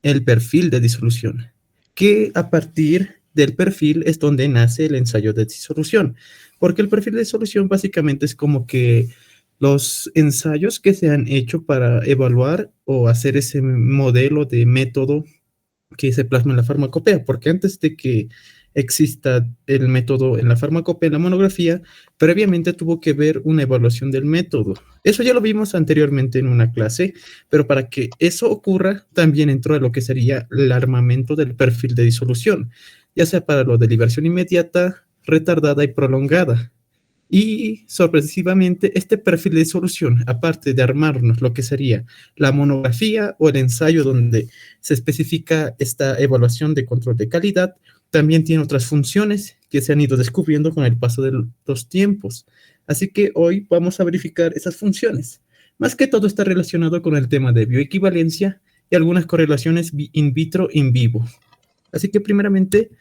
el perfil de disolución, que a partir del perfil es donde nace el ensayo de disolución, porque el perfil de disolución básicamente es como que los ensayos que se han hecho para evaluar o hacer ese modelo de método que se plasma en la farmacopea, porque antes de que exista el método en la farmacopea, en la monografía, previamente tuvo que ver una evaluación del método. Eso ya lo vimos anteriormente en una clase, pero para que eso ocurra, también entró a lo que sería el armamento del perfil de disolución, ya sea para lo de liberación inmediata, retardada y prolongada. Y sorpresivamente, este perfil de solución, aparte de armarnos lo que sería la monografía o el ensayo donde se especifica esta evaluación de control de calidad, también tiene otras funciones que se han ido descubriendo con el paso de los tiempos. Así que hoy vamos a verificar esas funciones. Más que todo está relacionado con el tema de bioequivalencia y algunas correlaciones in vitro, in vivo. Así que primeramente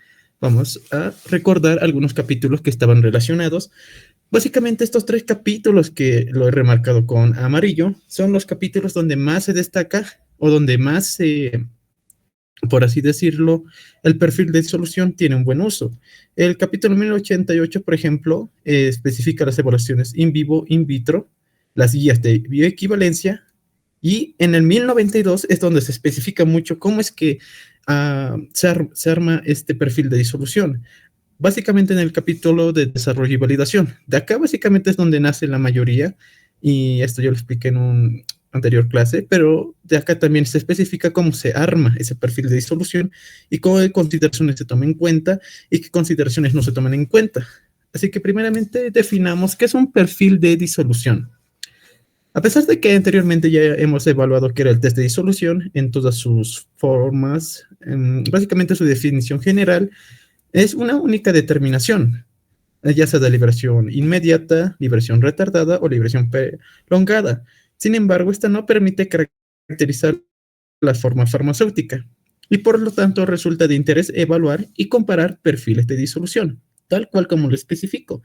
vamos a recordar algunos capítulos que estaban relacionados. Básicamente estos 3 capítulos que lo he remarcado con amarillo son los capítulos donde más se destaca o donde más por así decirlo, el perfil de disolución tiene un buen uso. El capítulo 1088, por ejemplo, especifica las evaluaciones in vivo, in vitro, las guías de bioequivalencia, y en el 1092 es donde se especifica mucho cómo es que se arma este perfil de disolución. Básicamente en el capítulo de desarrollo y validación. De acá básicamente es donde nace la mayoría, y esto yo lo expliqué en un anterior clase, pero de acá también se especifica cómo se arma ese perfil de disolución y qué consideraciones se toman en cuenta y qué consideraciones no se toman en cuenta. Así que primeramente definamos qué es un perfil de disolución. A pesar de que anteriormente ya hemos evaluado qué era el test de disolución en todas sus formas, básicamente su definición general es una única determinación, ya sea de liberación inmediata, liberación retardada o liberación prolongada. Sin embargo, esta no permite caracterizar la forma farmacéutica y por lo tanto resulta de interés evaluar y comparar perfiles de disolución, tal cual como lo especifico.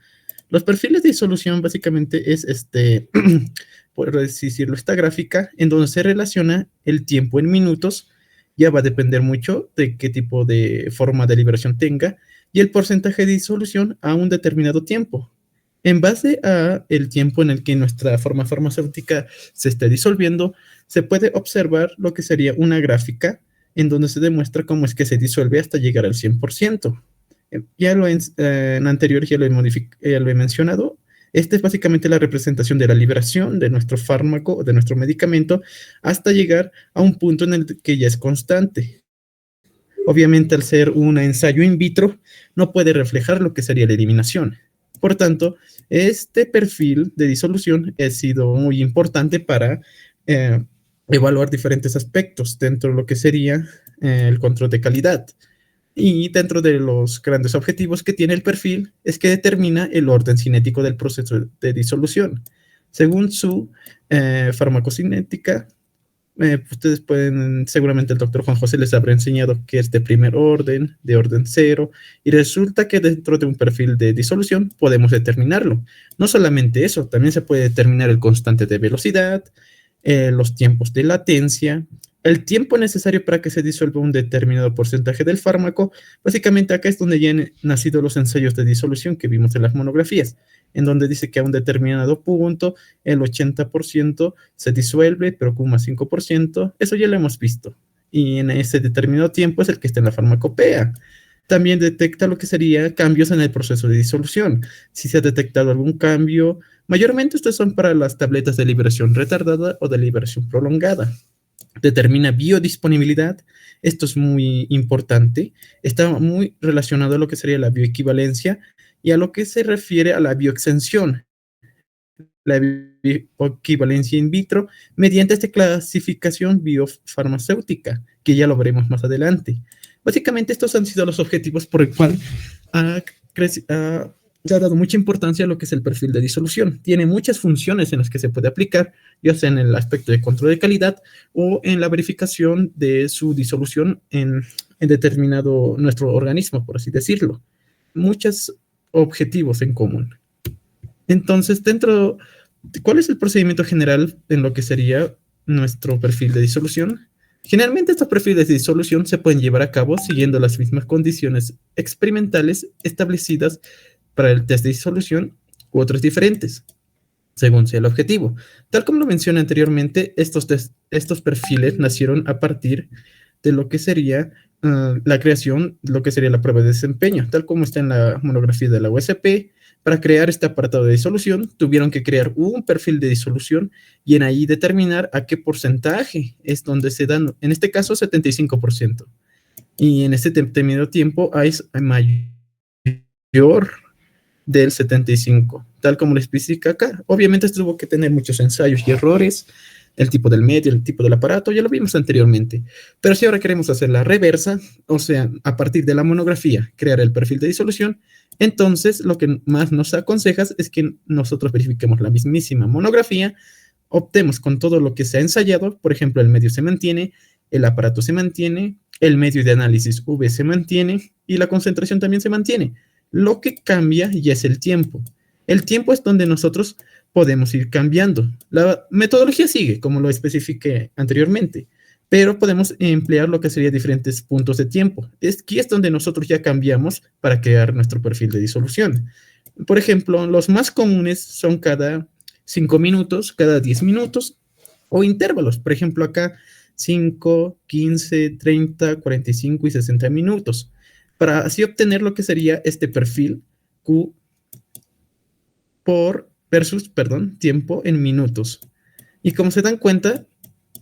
Los perfiles de disolución básicamente es por decirlo, esta gráfica en donde se relaciona el tiempo en minutos. Ya va a depender mucho de qué tipo de forma de liberación tenga y el porcentaje de disolución a un determinado tiempo. En base a el tiempo en el que nuestra forma farmacéutica se esté disolviendo, se puede observar lo que sería una gráfica en donde se demuestra cómo es que se disuelve hasta llegar al 100%. Ya en anterior ya ya lo he mencionado. Esta es básicamente la representación de la liberación de nuestro fármaco, de nuestro medicamento, hasta llegar a un punto en el que ya es constante. Obviamente, al ser un ensayo in vitro, no puede reflejar lo que sería la eliminación. Por tanto, este perfil de disolución ha sido muy importante para evaluar diferentes aspectos dentro de lo que sería el control de calidad. Y dentro de los grandes objetivos que tiene el perfil es que determina el orden cinético del proceso de disolución. Según su farmacocinética, ustedes pueden, seguramente el doctor Juan José les habrá enseñado que es de primer orden, de orden cero, y resulta que dentro de un perfil de disolución podemos determinarlo. No solamente eso, también se puede determinar el constante de velocidad, los tiempos de latencia, el tiempo necesario para que se disuelva un determinado porcentaje del fármaco. Básicamente acá es donde ya han nacido los ensayos de disolución que vimos en las monografías, en donde dice que a un determinado punto el 80% se disuelve, pero con un 5%, eso ya lo hemos visto. Y en ese determinado tiempo es el que está en la farmacopea. También detecta lo que sería cambios en el proceso de disolución. Si se ha detectado algún cambio, mayormente estos son para las tabletas de liberación retardada o de liberación prolongada. Determina biodisponibilidad. Esto es muy importante. Está muy relacionado a lo que sería la bioequivalencia y a lo que se refiere a la bioexención, la bioequivalencia in vitro, mediante esta clasificación biofarmacéutica, que ya lo veremos más adelante. Básicamente estos han sido los objetivos por el cual se ha dado mucha importancia a lo que es el perfil de disolución. Tiene muchas funciones en las que se puede aplicar, ya sea en el aspecto de control de calidad o en la verificación de su disolución en determinado nuestro organismo, por así decirlo. Muchos objetivos en común. Entonces, ¿cuál es el procedimiento general en lo que sería nuestro perfil de disolución? Generalmente estos perfiles de disolución se pueden llevar a cabo siguiendo las mismas condiciones experimentales establecidas para el test de disolución u otros diferentes, según sea el objetivo. Tal como lo mencioné anteriormente, estos perfiles nacieron a partir de lo que sería la creación, lo que sería la prueba de desempeño, tal como está en la monografía de la USP. Para crear este apartado de disolución, tuvieron que crear un perfil de disolución y en ahí determinar a qué porcentaje es donde se dan, en este caso 75%. Y en este determinado tiempo hay mayor del 75, tal como lo especifica acá. Obviamente tuvo que tener muchos ensayos y errores, el tipo del medio, el tipo del aparato, ya lo vimos anteriormente. Pero si ahora queremos hacer la reversa, o sea, a partir de la monografía, crear el perfil de disolución, entonces lo que más nos aconsejas es que nosotros verifiquemos la mismísima monografía, optemos con todo lo que se ha ensayado, por ejemplo, el medio se mantiene, el aparato se mantiene, el medio de análisis V se mantiene y la concentración también se mantiene. Lo que cambia ya es el tiempo. El tiempo es donde nosotros podemos ir cambiando. La metodología sigue, como lo especifiqué anteriormente, pero podemos emplear lo que sería diferentes puntos de tiempo. Aquí es donde nosotros ya cambiamos para crear nuestro perfil de disolución. Por ejemplo, los más comunes son cada 5 minutos, cada 10 minutos o intervalos. Por ejemplo, acá 5, 15, 30, 45 y 60 minutos para así obtener lo que sería este perfil Q por versus, perdón, tiempo en minutos. Y como se dan cuenta,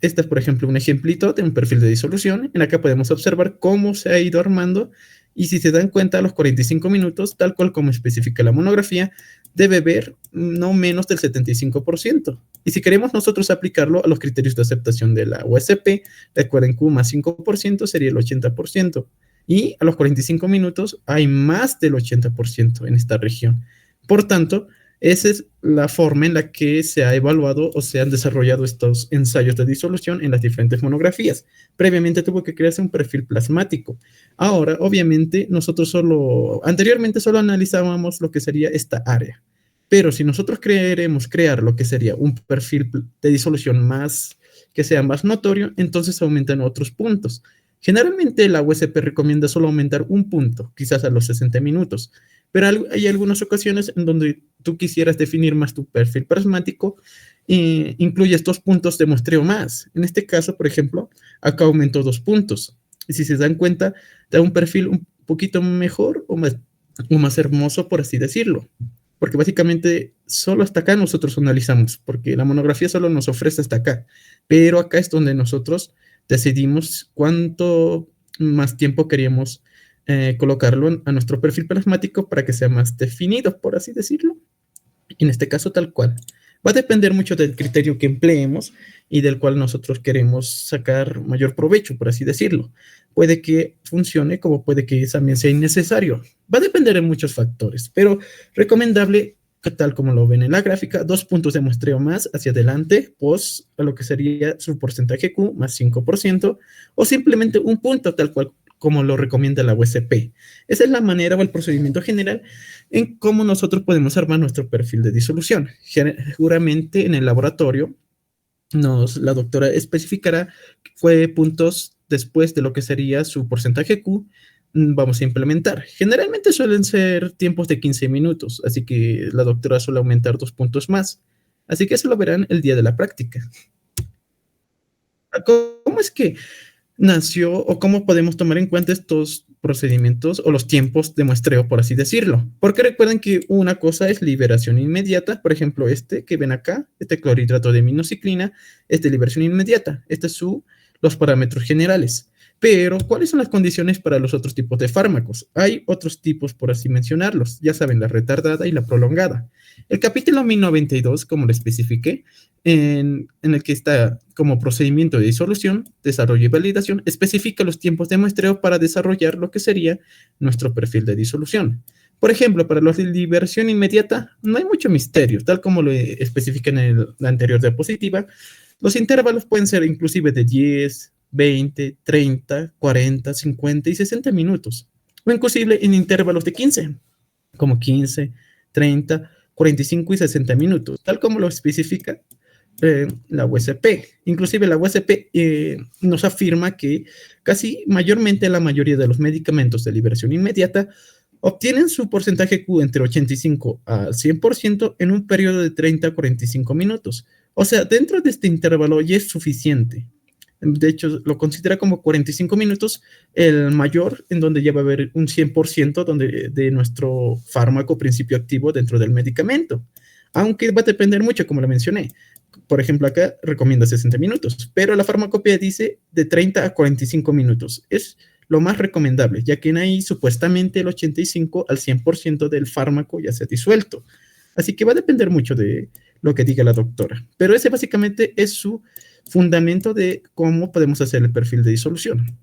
este es, por ejemplo, un ejemplito de un perfil de disolución en la que podemos observar cómo se ha ido armando y si se dan cuenta, a los 45 minutos, tal cual como especifica la monografía, debe ver no menos del 75%. Y si queremos nosotros aplicarlo a los criterios de aceptación de la USP, recuerden Q más 5% sería el 80%. Y a los 45 minutos hay más del 80% en esta región. Por tanto, esa es la forma en la que se ha evaluado o se han desarrollado estos ensayos de disolución en las diferentes monografías. Previamente tuvo que crearse un perfil plasmático. Ahora, obviamente, anteriormente solo analizábamos lo que sería esta área. Pero si nosotros queremos crear lo que sería un perfil de disolución que sea más notorio, entonces aumentan otros puntos. Generalmente la USP recomienda solo aumentar un punto, quizás a los 60 minutos, pero hay algunas ocasiones en donde tú quisieras definir más tu perfil plasmático e incluye estos puntos de muestreo más. En este caso, por ejemplo, acá aumentó 2 puntos. Y si se dan cuenta, da un perfil un poquito mejor o más hermoso, por así decirlo. Porque básicamente solo hasta acá nosotros analizamos, porque la monografía solo nos ofrece hasta acá. Pero acá es donde nosotros decidimos cuánto más tiempo queríamos colocarlo a nuestro perfil plasmático para que sea más definido, por así decirlo. En este caso, tal cual. Va a depender mucho del criterio que empleemos y del cual nosotros queremos sacar mayor provecho, por así decirlo. Puede que funcione como puede que también sea innecesario. Va a depender de muchos factores, pero recomendable, tal como lo ven en la gráfica, 2 puntos de muestreo más hacia adelante, pos a lo que sería su porcentaje Q más 5%, o simplemente un punto tal cual como lo recomienda la USP. Esa es la manera o el procedimiento general en cómo nosotros podemos armar nuestro perfil de disolución. Seguramente en el laboratorio la doctora especificará que fue puntos después de lo que sería su porcentaje Q, vamos a implementar. Generalmente suelen ser tiempos de 15 minutos, así que la doctora suele aumentar 2 puntos más. Así que eso lo verán el día de la práctica. ¿Cómo es que nació o cómo podemos tomar en cuenta estos procedimientos o los tiempos de muestreo, por así decirlo? Porque recuerden que una cosa es liberación inmediata, por ejemplo, este que ven acá, este clorhidrato de aminociclina, es de liberación inmediata. Este es los parámetros generales. Pero, ¿cuáles son las condiciones para los otros tipos de fármacos? Hay otros tipos, por así mencionarlos. Ya saben, la retardada y la prolongada. El capítulo 1092, como lo especifiqué, en el que está como procedimiento de disolución, desarrollo y validación, especifica los tiempos de muestreo para desarrollar lo que sería nuestro perfil de disolución. Por ejemplo, para los de liberación inmediata, no hay mucho misterio, tal como lo especifica en la anterior diapositiva. Los intervalos pueden ser inclusive de 10, 20, 30, 40, 50 y 60 minutos, o inclusive en intervalos de 15, como 15, 30, 45 y 60 minutos, tal como lo especifica la USP. Inclusive la USP nos afirma que casi mayormente la mayoría de los medicamentos de liberación inmediata obtienen su porcentaje Q entre 85 al 100% en un periodo de 30 a 45 minutos. O sea, dentro de este intervalo ya es suficiente. De hecho, lo considera como 45 minutos el mayor, en donde ya va a haber un 100% de nuestro fármaco principio activo dentro del medicamento. Aunque va a depender mucho, como lo mencioné. Por ejemplo, acá recomienda 60 minutos, pero la farmacopea dice de 30 a 45 minutos. Es lo más recomendable, ya que en ahí supuestamente el 85 al 100% del fármaco ya se ha disuelto. Así que va a depender mucho de lo que diga la doctora. Pero ese básicamente es su fundamento de cómo podemos hacer el perfil de disolución.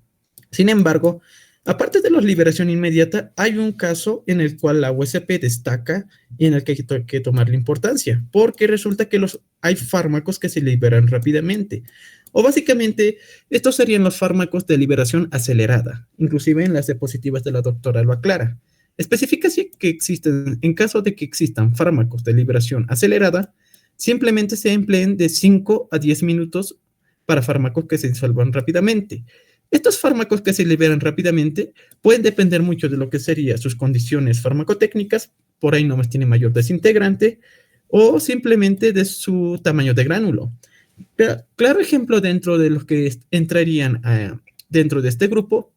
Sin embargo, aparte de la liberación inmediata, hay un caso en el cual la USP destaca y en el que hay que tomarle importancia, porque resulta que hay fármacos que se liberan rápidamente. O básicamente, estos serían los fármacos de liberación acelerada, inclusive en las diapositivas de la doctora lo aclara. Especifica que existen, en caso de que existan fármacos de liberación acelerada, simplemente se empleen de 5 a 10 minutos para fármacos que se disuelvan rápidamente. Estos fármacos que se liberan rápidamente pueden depender mucho de lo que serían sus condiciones farmacotécnicas, por ahí nomás tiene mayor desintegrante, o simplemente de su tamaño de gránulo. Pero, claro ejemplo dentro de los que entrarían dentro de este grupo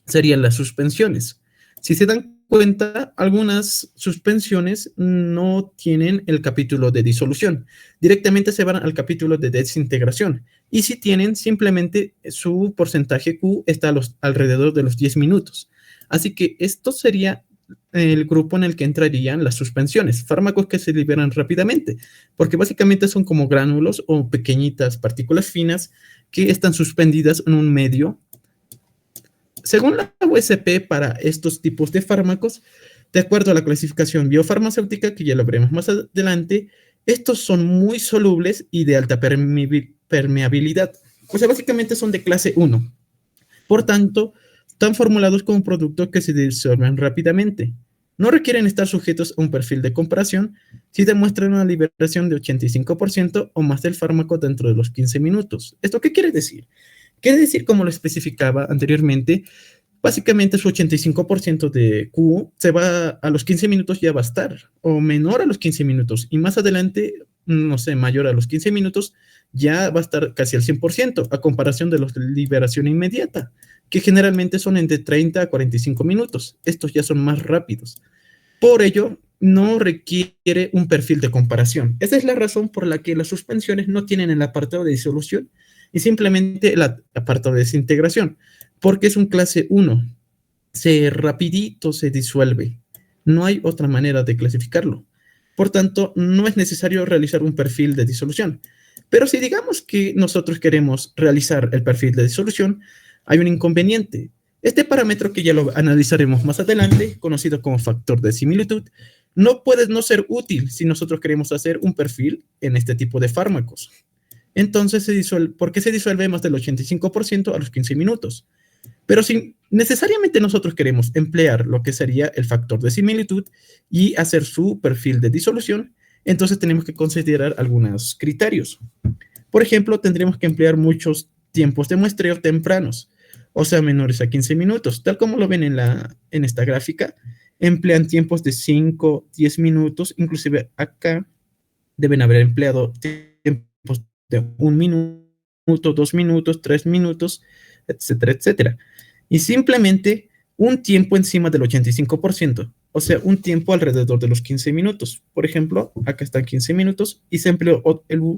serían las suspensiones. Si se dan cuenta, algunas suspensiones no tienen el capítulo de disolución. Directamente se van al capítulo de desintegración. Y si tienen, simplemente su porcentaje Q está alrededor de los 10 minutos. Así que esto sería el grupo en el que entrarían las suspensiones, fármacos que se liberan rápidamente, porque básicamente son como gránulos o pequeñitas partículas finas que están suspendidas en un medio. Según la USP, para estos tipos de fármacos, de acuerdo a la clasificación biofarmacéutica, que ya lo veremos más adelante, estos son muy solubles y de alta permeabilidad. O sea, básicamente son de clase 1. Por tanto, están formulados como productos que se disuelven rápidamente. No requieren estar sujetos a un perfil de comparación si demuestran una liberación de 85% o más del fármaco dentro de los 15 minutos. ¿Esto qué quiere decir? Quiere decir, como lo especificaba anteriormente, básicamente su 85% de Q se va a los 15 minutos ya va a estar, o menor a los 15 minutos, y más adelante, no sé, mayor a los 15 minutos, ya va a estar casi al 100%, a comparación de los de liberación inmediata, que generalmente son entre 30 a 45 minutos. Estos ya son más rápidos. Por ello, no requiere un perfil de comparación. Esa es la razón por la que las suspensiones no tienen el apartado de disolución y simplemente el apartado de desintegración, porque es un clase 1. Rapidito se disuelve. No hay otra manera de clasificarlo. Por tanto, no es necesario realizar un perfil de disolución. Pero si digamos que nosotros queremos realizar el perfil de disolución, hay un inconveniente. Este parámetro, que ya lo analizaremos más adelante, conocido como factor de similitud, no puede no ser útil si nosotros queremos hacer un perfil en este tipo de fármacos. Entonces, ¿por qué se disuelve más del 85% a los 15 minutos? Pero si necesariamente nosotros queremos emplear lo que sería el factor de similitud y hacer su perfil de disolución, entonces tenemos que considerar algunos criterios. Por ejemplo, tendremos que emplear muchos tiempos de muestreo tempranos, o sea, menores a 15 minutos, tal como lo ven en esta gráfica. Emplean tiempos de 5, 10 minutos, inclusive acá deben haber empleado tiempos de 1 minuto, 2 minutos, 3 minutos, etcétera, etcétera. Y simplemente un tiempo encima del 85%, o sea, un tiempo alrededor de los 15 minutos. Por ejemplo, acá están 15 minutos y se empleó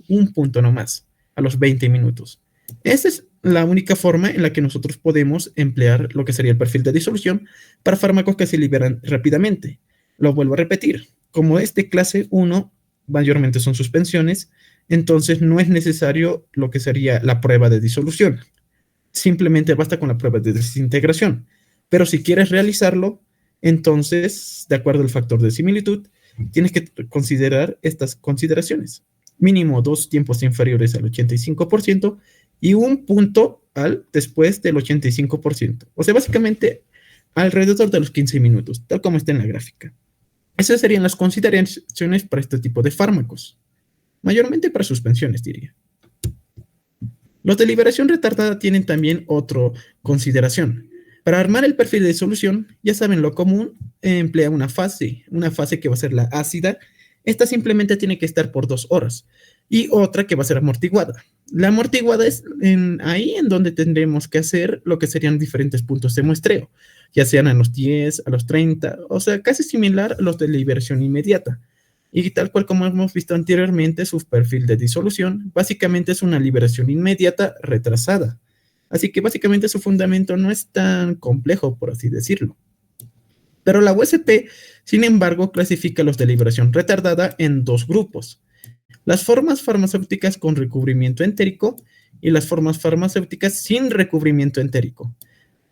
un punto nomás, a los 20 minutos. Esa es la única forma en la que nosotros podemos emplear lo que sería el perfil de disolución para fármacos que se liberan rápidamente. Lo vuelvo a repetir, como es de clase 1, mayormente son suspensiones, entonces no es necesario lo que sería la prueba de disolución. Simplemente basta con la prueba de desintegración. Pero si quieres realizarlo, entonces, de acuerdo al factor de similitud, tienes que considerar estas consideraciones. Mínimo 2 tiempos inferiores al 85% y un punto después del 85%. O sea, básicamente alrededor de los 15 minutos, tal como está en la gráfica. Esas serían las consideraciones para este tipo de fármacos. mayormente para suspensiones, diría. Los de liberación retardada tienen también otra consideración. Para armar el perfil de disolución, ya saben, lo común emplea una fase que va a ser la ácida. Esta simplemente tiene que estar por 2 horas y otra que va a ser amortiguada. La amortiguada es ahí en donde tendremos que hacer lo que serían diferentes puntos de muestreo, ya sean a los 10, a los 30, o sea, casi similar a los de liberación inmediata. Y tal cual como hemos visto anteriormente, su perfil de disolución básicamente es una liberación inmediata retrasada. Así que básicamente su fundamento no es tan complejo, por así decirlo. Pero la USP, sin embargo, clasifica los de liberación retardada en dos grupos: las formas farmacéuticas con recubrimiento entérico y las formas farmacéuticas sin recubrimiento entérico.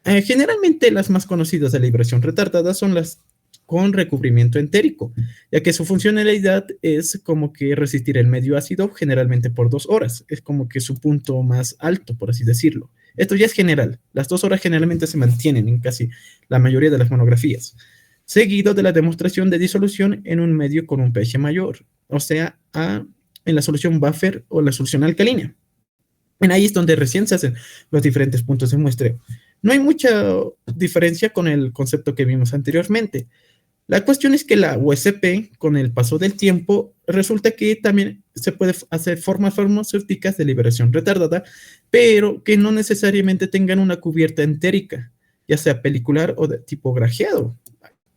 Generalmente las más conocidas de liberación retardada son las con recubrimiento entérico, ya que su funcionalidad es como que resistir el medio ácido generalmente por 2 horas. Es como que su punto más alto, por así decirlo. Esto ya es general. Las 2 horas generalmente se mantienen en casi la mayoría de las monografías, seguido de la demostración de disolución en un medio con un pH mayor, o sea, en la solución buffer o la solución alcalina. Ahí es donde recién se hacen los diferentes puntos de muestreo. No hay mucha diferencia con el concepto que vimos anteriormente. La cuestión es que la USP, con el paso del tiempo, resulta que también se puede hacer formas farmacéuticas de liberación retardada, pero que no necesariamente tengan una cubierta entérica, ya sea pelicular o de tipo grajeado.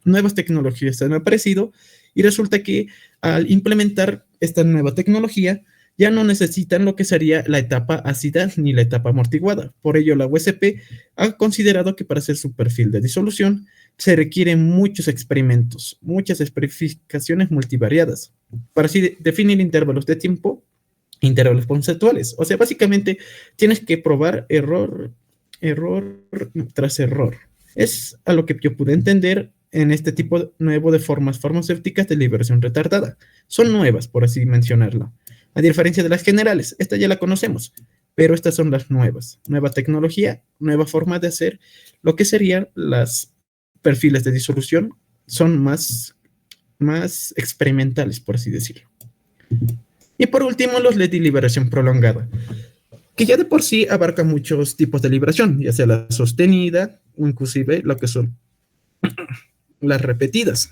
Nuevas tecnologías han aparecido y resulta que al implementar esta nueva tecnología ya no necesitan lo que sería la etapa ácida ni la etapa amortiguada. Por ello, la USP ha considerado que para hacer su perfil de disolución se requieren muchos experimentos, muchas especificaciones multivariadas, para así definir intervalos de tiempo, intervalos conceptuales. O sea, básicamente tienes que probar error tras error. Es a lo que yo pude entender en este tipo nuevo de formas farmacéuticas de liberación retardada. Son nuevas, por así mencionarlo. A diferencia de las generales, esta ya la conocemos, pero estas son las nuevas. Nueva tecnología, nueva forma de hacer lo que serían los perfiles de disolución, son más experimentales, por así decirlo. Y por último, los de liberación prolongada, que ya de por sí abarca muchos tipos de liberación, ya sea la sostenida o inclusive lo que son las repetidas.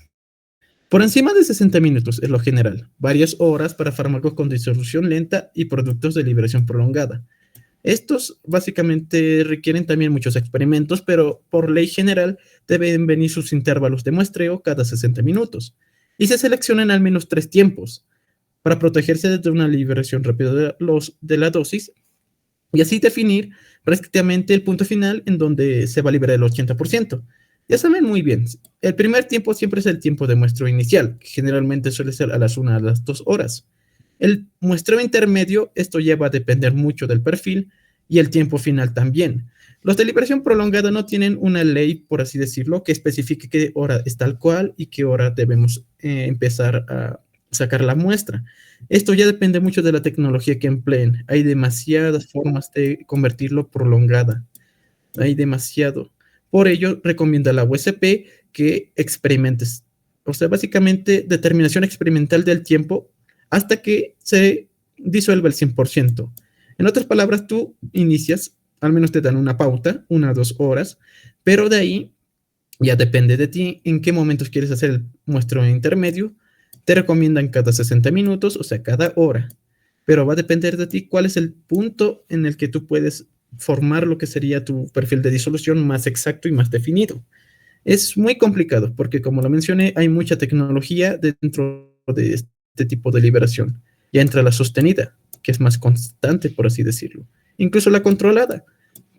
Por encima de 60 minutos es lo general, varias horas para fármacos con disolución lenta y productos de liberación prolongada. Estos básicamente requieren también muchos experimentos, pero por ley general deben venir sus intervalos de muestreo cada 60 minutos y se seleccionan al menos 3 tiempos para protegerse de una liberación rápida de la dosis y así definir prácticamente el punto final en donde se va a liberar el 80%. Ya saben muy bien, el primer tiempo siempre es el tiempo de muestreo inicial, que generalmente suele ser a las 1 a las 2 horas. El muestreo intermedio, esto ya va a depender mucho del perfil y el tiempo final también. Los de liberación prolongada no tienen una ley, por así decirlo, que especifique qué hora es tal cual y qué hora debemos empezar a sacar la muestra. Esto ya depende mucho de la tecnología que empleen. Hay demasiadas formas de convertirlo prolongada. Hay demasiado. Por ello, recomienda la USP que experimentes. O sea, básicamente determinación experimental del tiempo hasta que se disuelva el 100%. En otras palabras, tú inicias, al menos te dan una pauta, 1 o 2 horas, pero de ahí ya depende de ti en qué momentos quieres hacer el muestreo intermedio. Te recomiendan cada 60 minutos, o sea, cada hora. Pero va a depender de ti cuál es el punto en el que tú puedes formar lo que sería tu perfil de disolución más exacto y más definido. Es muy complicado porque, como lo mencioné, hay mucha tecnología dentro de este tipo de liberación. Ya entra la sostenida, que es más constante, por así decirlo. Incluso la controlada,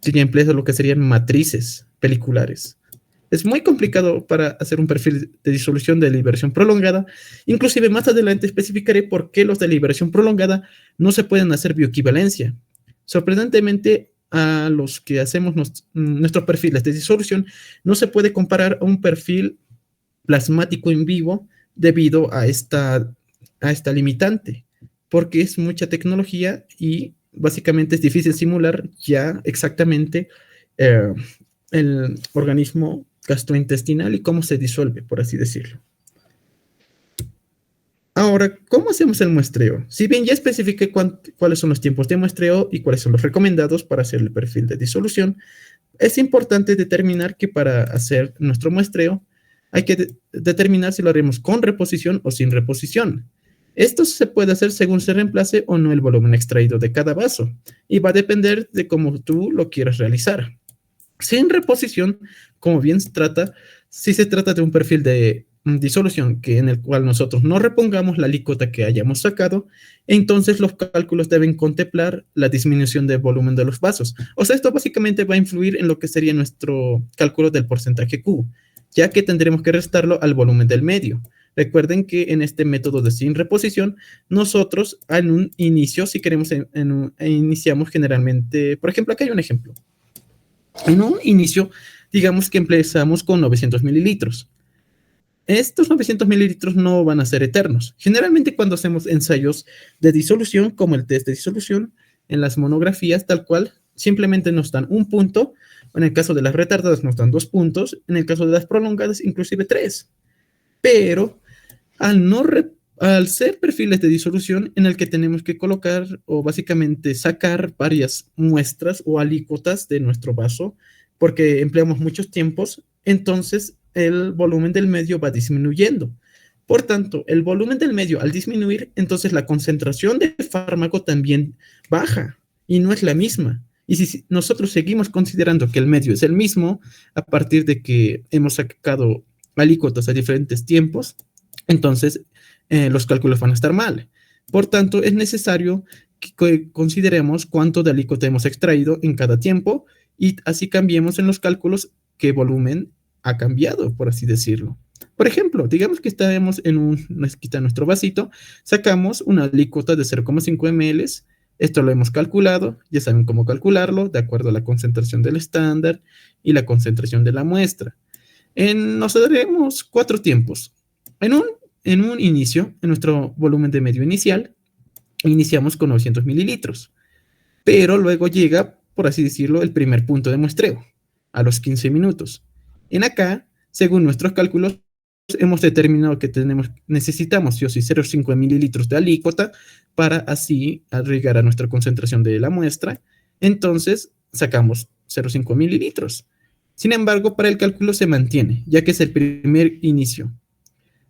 que ya emplea lo que serían matrices peliculares. Es muy complicado para hacer un perfil de disolución de liberación prolongada. Inclusive más adelante especificaré por qué los de liberación prolongada no se pueden hacer bioequivalencia. Sorprendentemente, a los que hacemos nuestros perfiles de disolución, no se puede comparar a un perfil plasmático en vivo debido a esta limitante, porque es mucha tecnología y básicamente es difícil simular ya exactamente eh, el organismo gastrointestinal y cómo se disuelve, por así decirlo. Ahora, ¿cómo hacemos el muestreo? Si bien ya especifiqué cuáles son los tiempos de muestreo y cuáles son los recomendados para hacer el perfil de disolución, es importante determinar que para hacer nuestro muestreo hay que determinar si lo haremos con reposición o sin reposición. Esto se puede hacer según se reemplace o no el volumen extraído de cada vaso y va a depender de cómo tú lo quieras realizar. Sin reposición, como bien se trata, si se trata de un perfil de disolución que en el cual nosotros no repongamos la alícuota que hayamos sacado, entonces los cálculos deben contemplar la disminución del volumen de los vasos. O sea, esto básicamente va a influir en lo que sería nuestro cálculo del porcentaje Q, ya que tendremos que restarlo al volumen del medio. Recuerden que en este método de sin reposición, nosotros en un inicio, si queremos, iniciamos generalmente, por ejemplo, aquí hay un ejemplo. En un inicio, digamos que empezamos con 900 mililitros. Estos 900 mililitros no van a ser eternos. Generalmente cuando hacemos ensayos de disolución, como el test de disolución, en las monografías tal cual, simplemente nos dan un punto, en el caso de las retardadas nos dan 2 puntos, en el caso de las prolongadas inclusive 3. Pero al no al ser perfiles de disolución en el que tenemos que colocar o básicamente sacar varias muestras o alícuotas de nuestro vaso, porque empleamos muchos tiempos, entonces el volumen del medio va disminuyendo. Por tanto, el volumen del medio al disminuir, entonces la concentración de fármaco también baja y no es la misma. Y si nosotros seguimos considerando que el medio es el mismo, a partir de que hemos sacado alícuotas a diferentes tiempos, entonces los cálculos van a estar mal. Por tanto, es necesario que consideremos cuánto de alícuota hemos extraído en cada tiempo y así cambiemos en los cálculos qué volumen ha cambiado, por así decirlo. Por ejemplo, digamos que estamos en nuestro vasito, sacamos una alícuota de 0,5 ml. Esto lo hemos calculado, ya saben cómo calcularlo, de acuerdo a la concentración del estándar y la concentración de la muestra. Nos daremos 4 tiempos. En un inicio, en nuestro volumen de medio inicial, iniciamos con 900 mililitros, pero luego llega, por así decirlo, el primer punto de muestreo, a los 15 minutos. En acá, según nuestros cálculos, hemos determinado que necesitamos sí o sí 0,5 mililitros de alícuota para así llegar a nuestra concentración de la muestra. Entonces, sacamos 0,5 mililitros. Sin embargo, para el cálculo se mantiene, ya que es el primer inicio.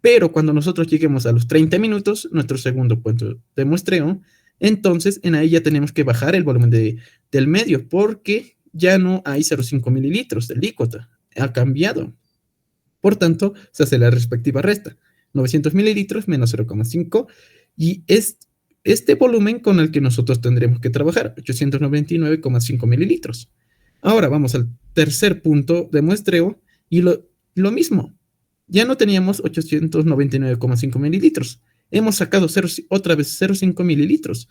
Pero cuando nosotros lleguemos a los 30 minutos, nuestro segundo punto de muestreo, entonces en ahí ya tenemos que bajar el volumen del medio, porque ya no hay 0,5 mililitros de alícuota, ha cambiado. Por tanto, se hace la respectiva resta, 900 mililitros menos 0,5, y es este volumen con el que nosotros tendremos que trabajar, 899,5 mililitros. Ahora vamos al tercer punto de muestreo, y lo mismo, ya no teníamos 899,5 mililitros. Hemos sacado otra vez 0,5 mililitros.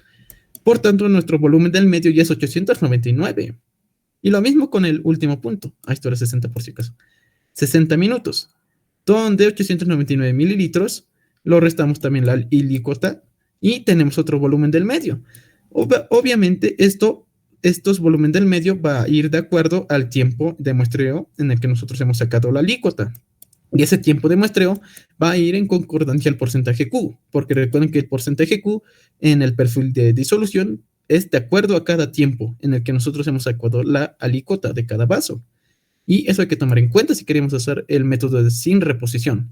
Por tanto, nuestro volumen del medio ya es 899. Y lo mismo con el último punto. Esto era 60 por si acaso. 60 minutos. Donde 899 mililitros lo restamos también la alícuota y tenemos otro volumen del medio. Obviamente, estos volumen del medio va a ir de acuerdo al tiempo de muestreo en el que nosotros hemos sacado la alícuota. Y ese tiempo de muestreo va a ir en concordancia al porcentaje Q, porque recuerden que el porcentaje Q en el perfil de disolución es de acuerdo a cada tiempo en el que nosotros hemos sacado la alícuota de cada vaso. Y eso hay que tomar en cuenta si queremos hacer el método de sin reposición.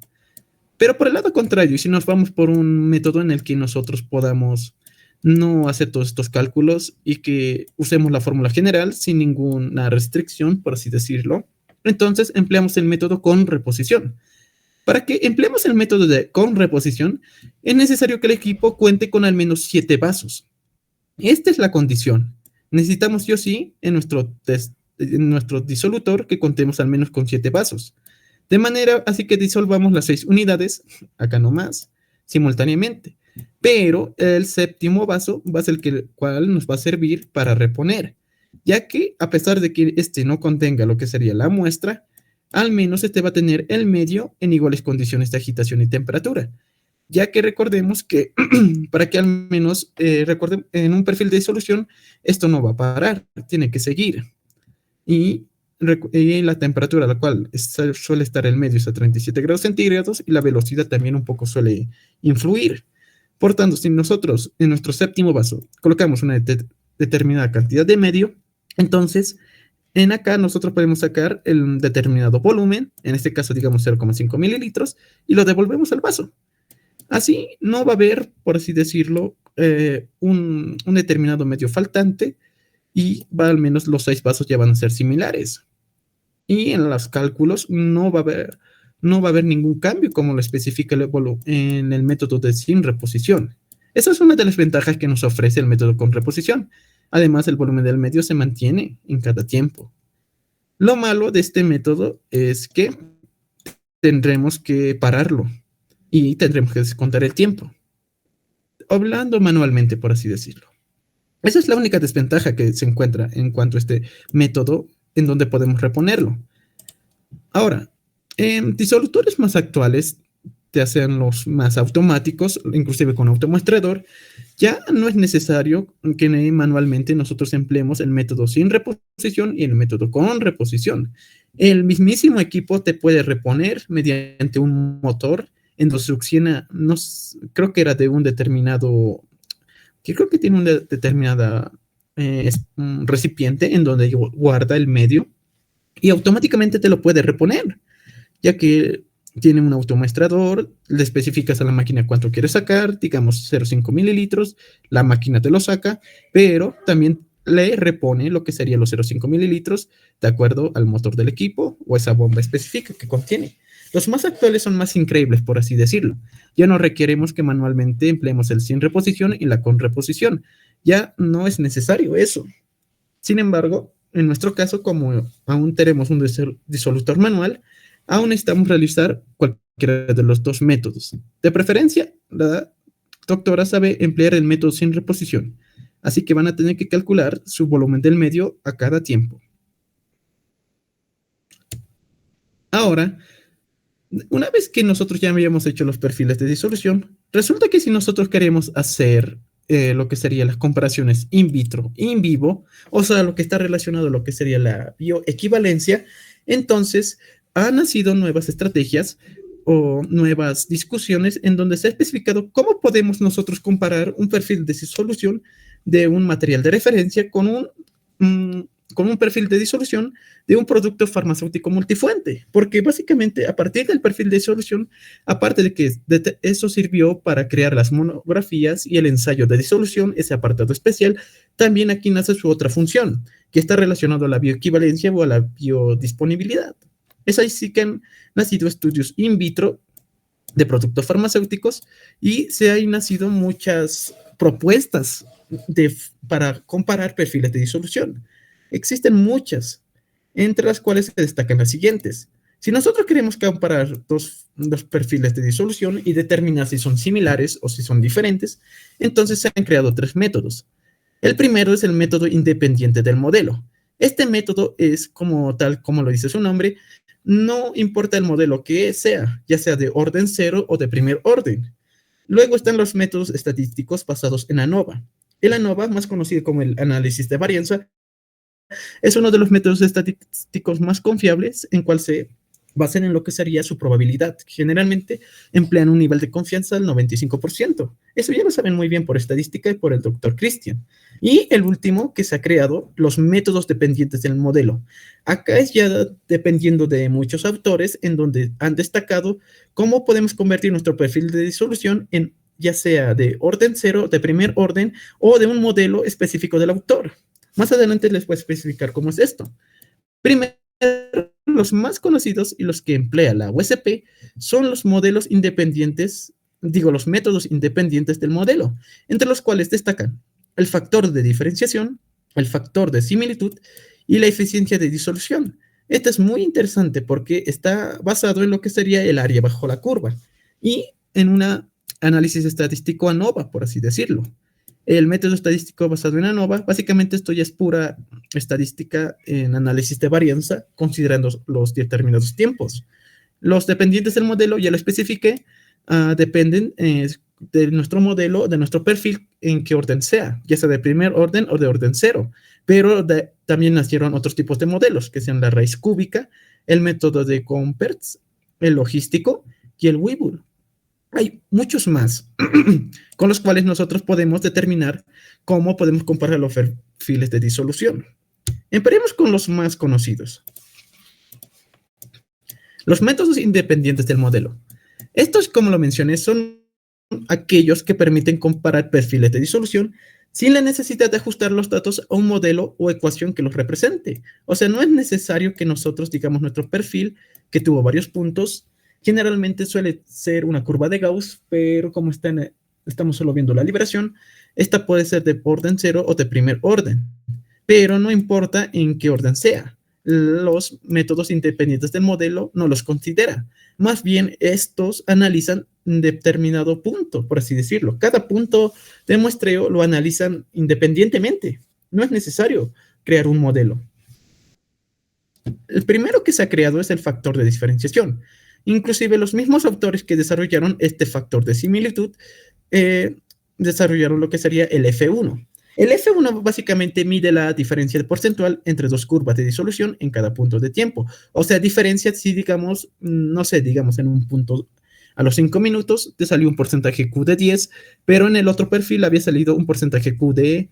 Pero por el lado contrario, si nos vamos por un método en el que nosotros podamos no hacer todos estos cálculos y que usemos la fórmula general sin ninguna restricción, por así decirlo, entonces empleamos el método con reposición. Para que empleemos el método con reposición, es necesario que el equipo cuente con al menos 7 vasos. Esta es la condición. Necesitamos sí o sí en nuestro disolutor que contemos al menos con 7 vasos. De manera así que disolvamos las 6 unidades, acá nomás, simultáneamente. Pero el séptimo vaso va a ser el cual nos va a servir para reponer, ya que a pesar de que este no contenga lo que sería la muestra, al menos este va a tener el medio en iguales condiciones de agitación y temperatura, ya que recordemos que para que al menos recuerden en un perfil de disolución esto no va a parar, tiene que seguir. Y la temperatura a la cual suele estar el medio es a 37 grados centígrados y la velocidad también un poco suele influir. Por tanto, si nosotros en nuestro séptimo vaso colocamos una determinada cantidad de medio, entonces en acá nosotros podemos sacar el determinado volumen, en este caso digamos 0,5 mililitros, y lo devolvemos al vaso. Así no va a haber, por así decirlo, un determinado medio faltante y al menos los 6 vasos ya van a ser similares. Y en los cálculos no va a haber ningún cambio como lo especifica en el método de sin reposición. Esa es una de las ventajas que nos ofrece el método con reposición. Además, el volumen del medio se mantiene en cada tiempo. Lo malo de este método es que tendremos que pararlo y tendremos que descontar el tiempo, hablando manualmente, por así decirlo. Esa es la única desventaja que se encuentra en cuanto a este método en donde podemos reponerlo. Ahora, en disolutores más actuales, ya sean los más automáticos, inclusive con automuestrador, ya no es necesario que manualmente nosotros empleemos el método sin reposición y el método con reposición. El mismísimo equipo te puede reponer mediante un motor en donde succiona, no, creo que era de un determinado, que creo que tiene una determinada un recipiente en donde guarda el medio y automáticamente te lo puede reponer, ya que tiene un automuestrador, le especificas a la máquina cuánto quieres sacar, digamos 0,5 mililitros, la máquina te lo saca, pero también le repone lo que sería los 0,5 mililitros de acuerdo al motor del equipo o esa bomba específica que contiene. Los más actuales son más increíbles, por así decirlo. Ya no requeremos que manualmente empleemos el sin reposición y la con reposición. Ya no es necesario eso. Sin embargo, en nuestro caso, como aún tenemos un disolutor manual, aún necesitamos realizar cualquiera de los dos métodos. De preferencia, la doctora sabe emplear el método sin reposición, así que van a tener que calcular su volumen del medio a cada tiempo. Ahora, una vez que nosotros ya habíamos hecho los perfiles de disolución, resulta que si nosotros queremos hacer lo que serían las comparaciones in vitro e in vivo, o sea, lo que está relacionado a lo que sería la bioequivalencia, entonces han nacido nuevas estrategias o nuevas discusiones en donde se ha especificado cómo podemos nosotros comparar un perfil de disolución de un material de referencia con un perfil de disolución de un producto farmacéutico multifuente, porque básicamente a partir del perfil de disolución, aparte de que eso sirvió para crear las monografías y el ensayo de disolución, ese apartado especial, también aquí nace su otra función, que está relacionado a la bioequivalencia o a la biodisponibilidad. Es ahí sí que han nacido estudios in vitro de productos farmacéuticos y se han nacido muchas propuestas para comparar perfiles de disolución. Existen muchas, entre las cuales se destacan las siguientes. Si nosotros queremos comparar dos perfiles de disolución y determinar si son similares o si son diferentes, entonces se han creado tres métodos. El primero es el método independiente del modelo. Este método es como tal, como lo dice su nombre, no importa el modelo que sea, ya sea de orden cero o de primer orden. Luego están los métodos estadísticos basados en ANOVA. El ANOVA, más conocido como el análisis de varianza, es uno de los métodos estadísticos más confiables en cual se basan en lo que sería su probabilidad. Generalmente emplean un nivel de confianza del 95%. Eso ya lo saben muy bien por estadística y por el doctor Christian. Y el último que se ha creado, los métodos dependientes del modelo. Acá es ya dependiendo de muchos autores en donde han destacado cómo podemos convertir nuestro perfil de disolución en ya sea de orden cero, de primer orden o de un modelo específico del autor. Más adelante les voy a especificar cómo es esto. Primero, los más conocidos y los que emplea la USP son los modelos independientes, los métodos independientes del modelo, entre los cuales destacan el factor de diferenciación, el factor de similitud y la eficiencia de disolución. Esto es muy interesante porque está basado en lo que sería el área bajo la curva y en un análisis estadístico ANOVA, por así decirlo. El método estadístico basado en ANOVA, básicamente esto ya es pura estadística en análisis de varianza, considerando los determinados tiempos. Los dependientes del modelo, ya lo especifiqué, dependen de nuestro modelo, de nuestro perfil, en qué orden sea, ya sea de primer orden o de orden cero. Pero también nacieron otros tipos de modelos, que sean la raíz cúbica, el método de Compertz, el logístico y el Weibull. Hay muchos más con los cuales nosotros podemos determinar cómo podemos comparar los perfiles de disolución. Empecemos con los más conocidos. Los métodos independientes del modelo. Estos, como lo mencioné, son aquellos que permiten comparar perfiles de disolución sin la necesidad de ajustar los datos a un modelo o ecuación que los represente. O sea, no es necesario que nosotros digamos nuestro perfil, que tuvo varios puntos. Generalmente suele ser una curva de Gauss, pero como estamos solo viendo la liberación, esta puede ser de orden 0 o de primer orden. Pero no importa en qué orden sea. Los métodos independientes del modelo no los considera. Más bien, estos analizan un determinado punto, por así decirlo. Cada punto de muestreo lo analizan independientemente. No es necesario crear un modelo. El primero que se ha creado es el factor de diferenciación. Inclusive los mismos autores que desarrollaron este factor de similitud desarrollaron lo que sería el F1. El F1 básicamente mide la diferencia porcentual entre dos curvas de disolución en cada punto de tiempo. O sea, diferencia si digamos, no sé, digamos en un punto a los 5 minutos te salió un porcentaje Q de 10, pero en el otro perfil había salido un porcentaje Q de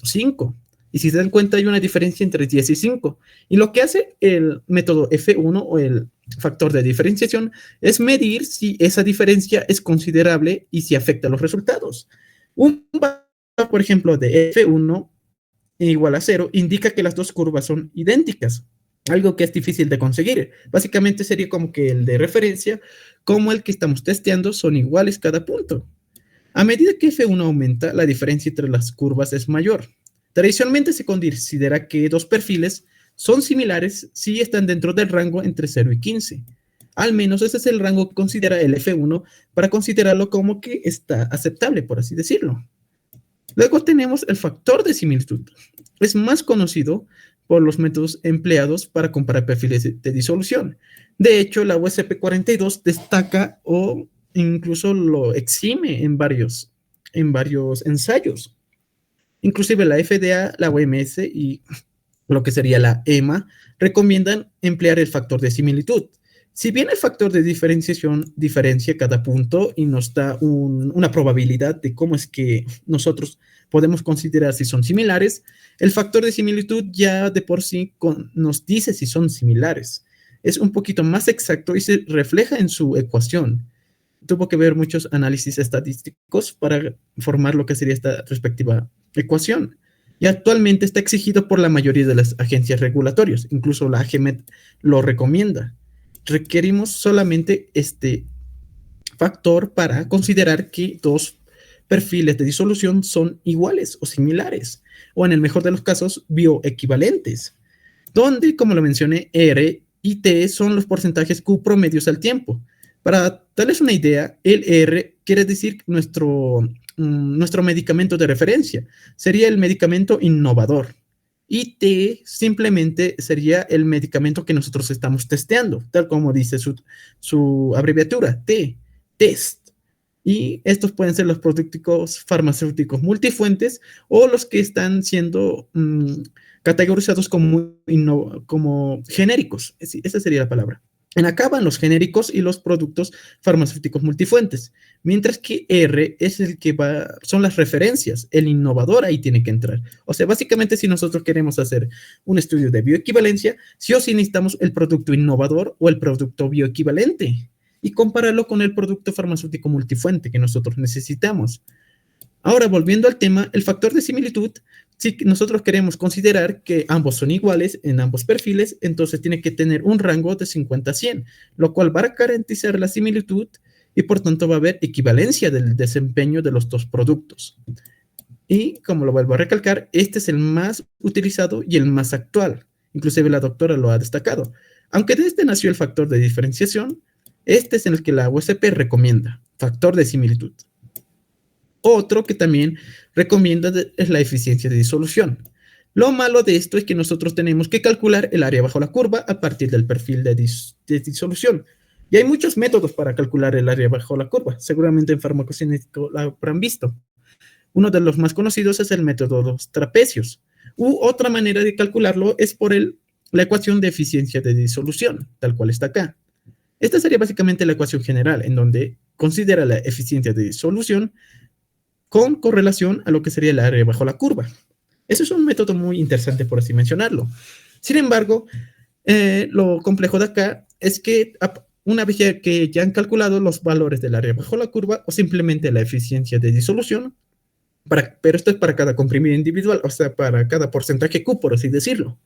5. Y si se dan cuenta hay una diferencia entre 10 y 5. Y lo que hace el método F1 o el factor de diferenciación es medir si esa diferencia es considerable y si afecta a los resultados. Un por ejemplo, de F1 igual a 0, indica que las dos curvas son idénticas, algo que es difícil de conseguir. Básicamente sería como que el de referencia, como el que estamos testeando, son iguales cada punto. A medida que F1 aumenta, la diferencia entre las curvas es mayor. Tradicionalmente se considera que dos perfiles son similares si están dentro del rango entre 0 y 15. Al menos ese es el rango que considera el F1 para considerarlo como que está aceptable, por así decirlo. Luego tenemos el factor de similitud. Es más conocido por los métodos empleados para comparar perfiles de disolución. De hecho, la USP 42 destaca o incluso lo exime en varios ensayos. Inclusive la FDA, la OMS y lo que sería la EMA recomiendan emplear el factor de similitud. Si bien el factor de diferenciación diferencia cada punto y nos da una probabilidad de cómo es que nosotros podemos considerar si son similares, el factor de similitud ya de por sí nos dice si son similares. Es un poquito más exacto y se refleja en su ecuación. Tuvo que ver muchos análisis estadísticos para formar lo que sería esta respectiva ecuación. Y actualmente está exigido por la mayoría de las agencias regulatorias, incluso la AGMET lo recomienda. Requerimos solamente este factor para considerar que dos perfiles de disolución son iguales o similares, o en el mejor de los casos, bioequivalentes, donde, como lo mencioné, R y T son los porcentajes Q promedios al tiempo. Para darles una idea, el R quiere decir nuestro medicamento de referencia, sería el medicamento innovador. Y T simplemente sería el medicamento que nosotros estamos testeando, tal como dice su abreviatura, T, test. Y estos pueden ser los productos farmacéuticos multifuentes o los que están siendo categorizados como genéricos. Esa sería la palabra. En acá van los genéricos y los productos farmacéuticos multifuentes, mientras que R es el que son las referencias, el innovador ahí tiene que entrar. O sea, básicamente si nosotros queremos hacer un estudio de bioequivalencia, sí o sí necesitamos el producto innovador o el producto bioequivalente y compararlo con el producto farmacéutico multifuente que nosotros necesitamos. Ahora, volviendo al tema, el factor de similitud, si nosotros queremos considerar que ambos son iguales en ambos perfiles, entonces tiene que tener un rango de 50 a 100, lo cual va a garantizar la similitud y por tanto va a haber equivalencia del desempeño de los dos productos. Y como lo vuelvo a recalcar, este es el más utilizado y el más actual. Inclusive la doctora lo ha destacado. Aunque de este nació el factor de diferenciación, este es el que la USP recomienda, factor de similitud. Otro que también recomienda es la eficiencia de disolución. Lo malo de esto es que nosotros tenemos que calcular el área bajo la curva a partir del perfil de disolución. Y hay muchos métodos para calcular el área bajo la curva. Seguramente en farmacocinético lo habrán visto. Uno de los más conocidos es el método de los trapecios. Otra manera de calcularlo es por la ecuación de eficiencia de disolución, tal cual está acá. Esta sería básicamente la ecuación general, en donde considera la eficiencia de solución con correlación a lo que sería el área bajo la curva. Eso es un método muy interesante, por así mencionarlo. Sin embargo, lo complejo de acá es que una vez que ya han calculado los valores del área bajo la curva o simplemente la eficiencia de disolución, pero esto es para cada comprimido individual, o sea, para cada porcentaje Q, por así decirlo.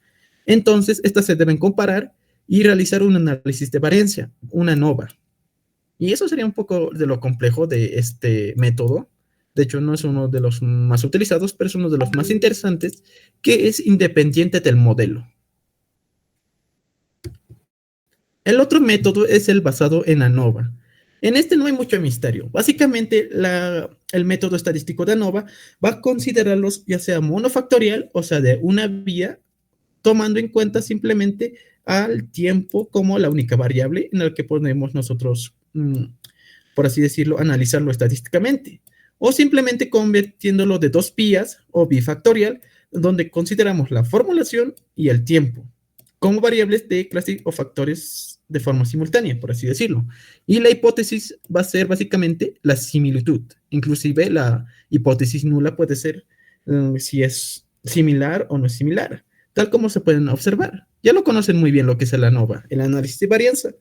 Entonces, estas se deben comparar y realizar un análisis de variancia, una ANOVA. Y eso sería un poco de lo complejo de este método. De hecho, no es uno de los más utilizados, pero es uno de los más interesantes, que es independiente del modelo. El otro método es el basado en ANOVA. En este no hay mucho misterio. Básicamente, el método estadístico de ANOVA va a considerarlos ya sea monofactorial, o sea, de una vía, tomando en cuenta simplemente al tiempo como la única variable en la que podemos nosotros, por así decirlo, analizarlo estadísticamente. O simplemente convirtiéndolo de dos vías o bifactorial, donde consideramos la formulación y el tiempo como variables de clase o factores de forma simultánea, por así decirlo. Y la hipótesis va a ser básicamente la similitud. Inclusive la hipótesis nula puede ser si es similar o no es similar, tal como se pueden observar. Ya lo conocen muy bien lo que es el ANOVA, el análisis de varianza.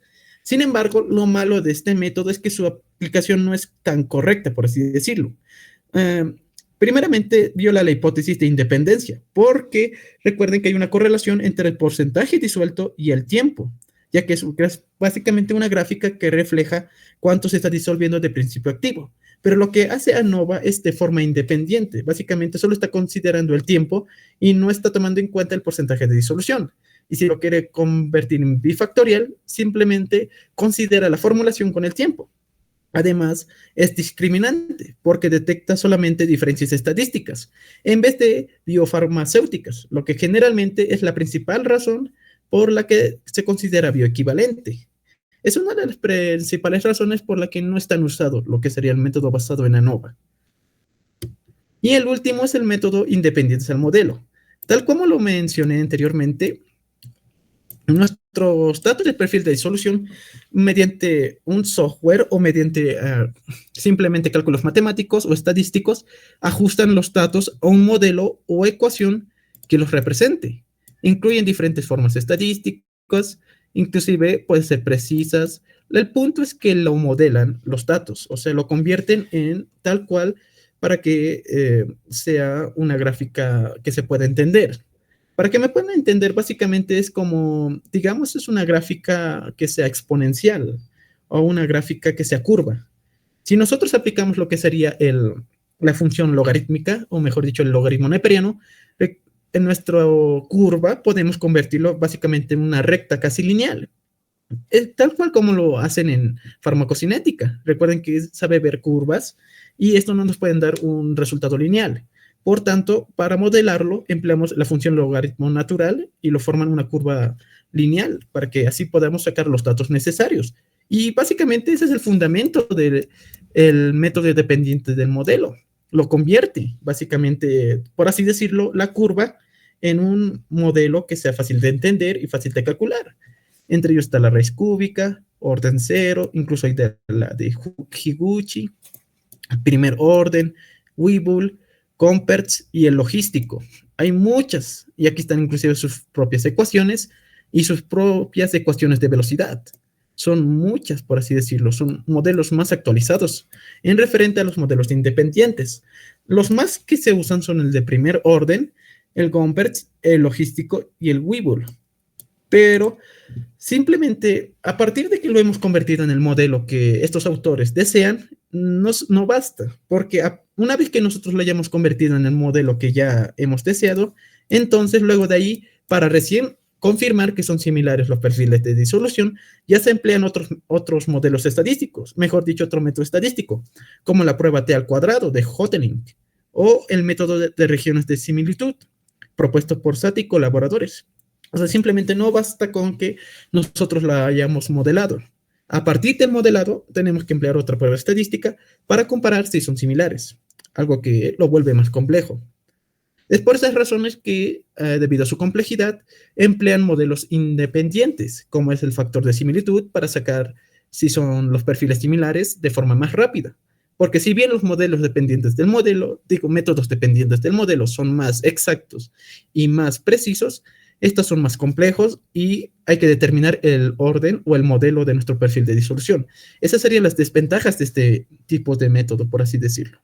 Sin embargo, lo malo de este método es que su aplicación no es tan correcta, por así decirlo. Primeramente, viola la hipótesis de independencia, porque recuerden que hay una correlación entre el porcentaje disuelto y el tiempo, ya que es básicamente una gráfica que refleja cuánto se está disolviendo de principio activo. Pero lo que hace ANOVA es de forma independiente, básicamente solo está considerando el tiempo y no está tomando en cuenta el porcentaje de disolución. Y si lo quiere convertir en bifactorial, simplemente considera la formulación con el tiempo. Además, es discriminante porque detecta solamente diferencias estadísticas en vez de biofarmacéuticas, lo que generalmente es la principal razón por la que se considera bioequivalente. Es una de las principales razones por la que no es tan usado lo que sería el método basado en ANOVA. Y el último es el método independiente del modelo. Tal como lo mencioné anteriormente, nuestros datos de perfil de disolución mediante un software o mediante simplemente cálculos matemáticos o estadísticos ajustan los datos a un modelo o ecuación que los represente. Incluyen diferentes formas estadísticas, inclusive pueden ser precisas. El punto es que lo modelan los datos, o sea, lo convierten en tal cual para que sea una gráfica que se pueda entender. Para que me puedan entender, básicamente es como, digamos, es una gráfica que sea exponencial o una gráfica que sea curva. Si nosotros aplicamos lo que sería la función logarítmica, o mejor dicho, el logaritmo neperiano, en nuestra curva podemos convertirlo básicamente en una recta casi lineal. Tal cual como lo hacen en farmacocinética. Recuerden que sabe ver curvas y esto no nos pueden dar un resultado lineal. Por tanto, para modelarlo, empleamos la función logaritmo natural y lo forman una curva lineal para que así podamos sacar los datos necesarios. Y básicamente ese es el fundamento del método dependiente del modelo. Lo convierte, básicamente, por así decirlo, la curva en un modelo que sea fácil de entender y fácil de calcular. Entre ellos está la raíz cúbica, orden cero, incluso hay la de Higuchi, primer orden, Weibull, Compertz y el logístico. Hay muchas, y aquí están inclusive sus propias ecuaciones y sus propias ecuaciones de velocidad. Son muchas, por así decirlo, son modelos más actualizados en referente a los modelos independientes. Los más que se usan son el de primer orden, el Compertz, el logístico y el Weibull. Pero simplemente a partir de que lo hemos convertido en el modelo que estos autores desean, no basta, porque una vez que nosotros lo hayamos convertido en el modelo que ya hemos deseado, entonces luego de ahí, para recién confirmar que son similares los perfiles de disolución, ya se emplean otros modelos estadísticos, mejor dicho, otro método estadístico, como la prueba T al cuadrado de Hotelling o el método de regiones de similitud, propuesto por Saty y colaboradores. O sea, simplemente no basta con que nosotros la hayamos modelado. A partir del modelado, tenemos que emplear otra prueba estadística para comparar si son similares, algo que lo vuelve más complejo. Es por esas razones que, debido a su complejidad, emplean modelos independientes, como es el factor de similitud, para sacar si son los perfiles similares, de forma más rápida. Porque si bien los modelos dependientes del modelo, digo, métodos dependientes del modelo son más exactos y más precisos, estos son más complejos y hay que determinar el orden o el modelo de nuestro perfil de disolución. Esas serían las desventajas de este tipo de método, por así decirlo.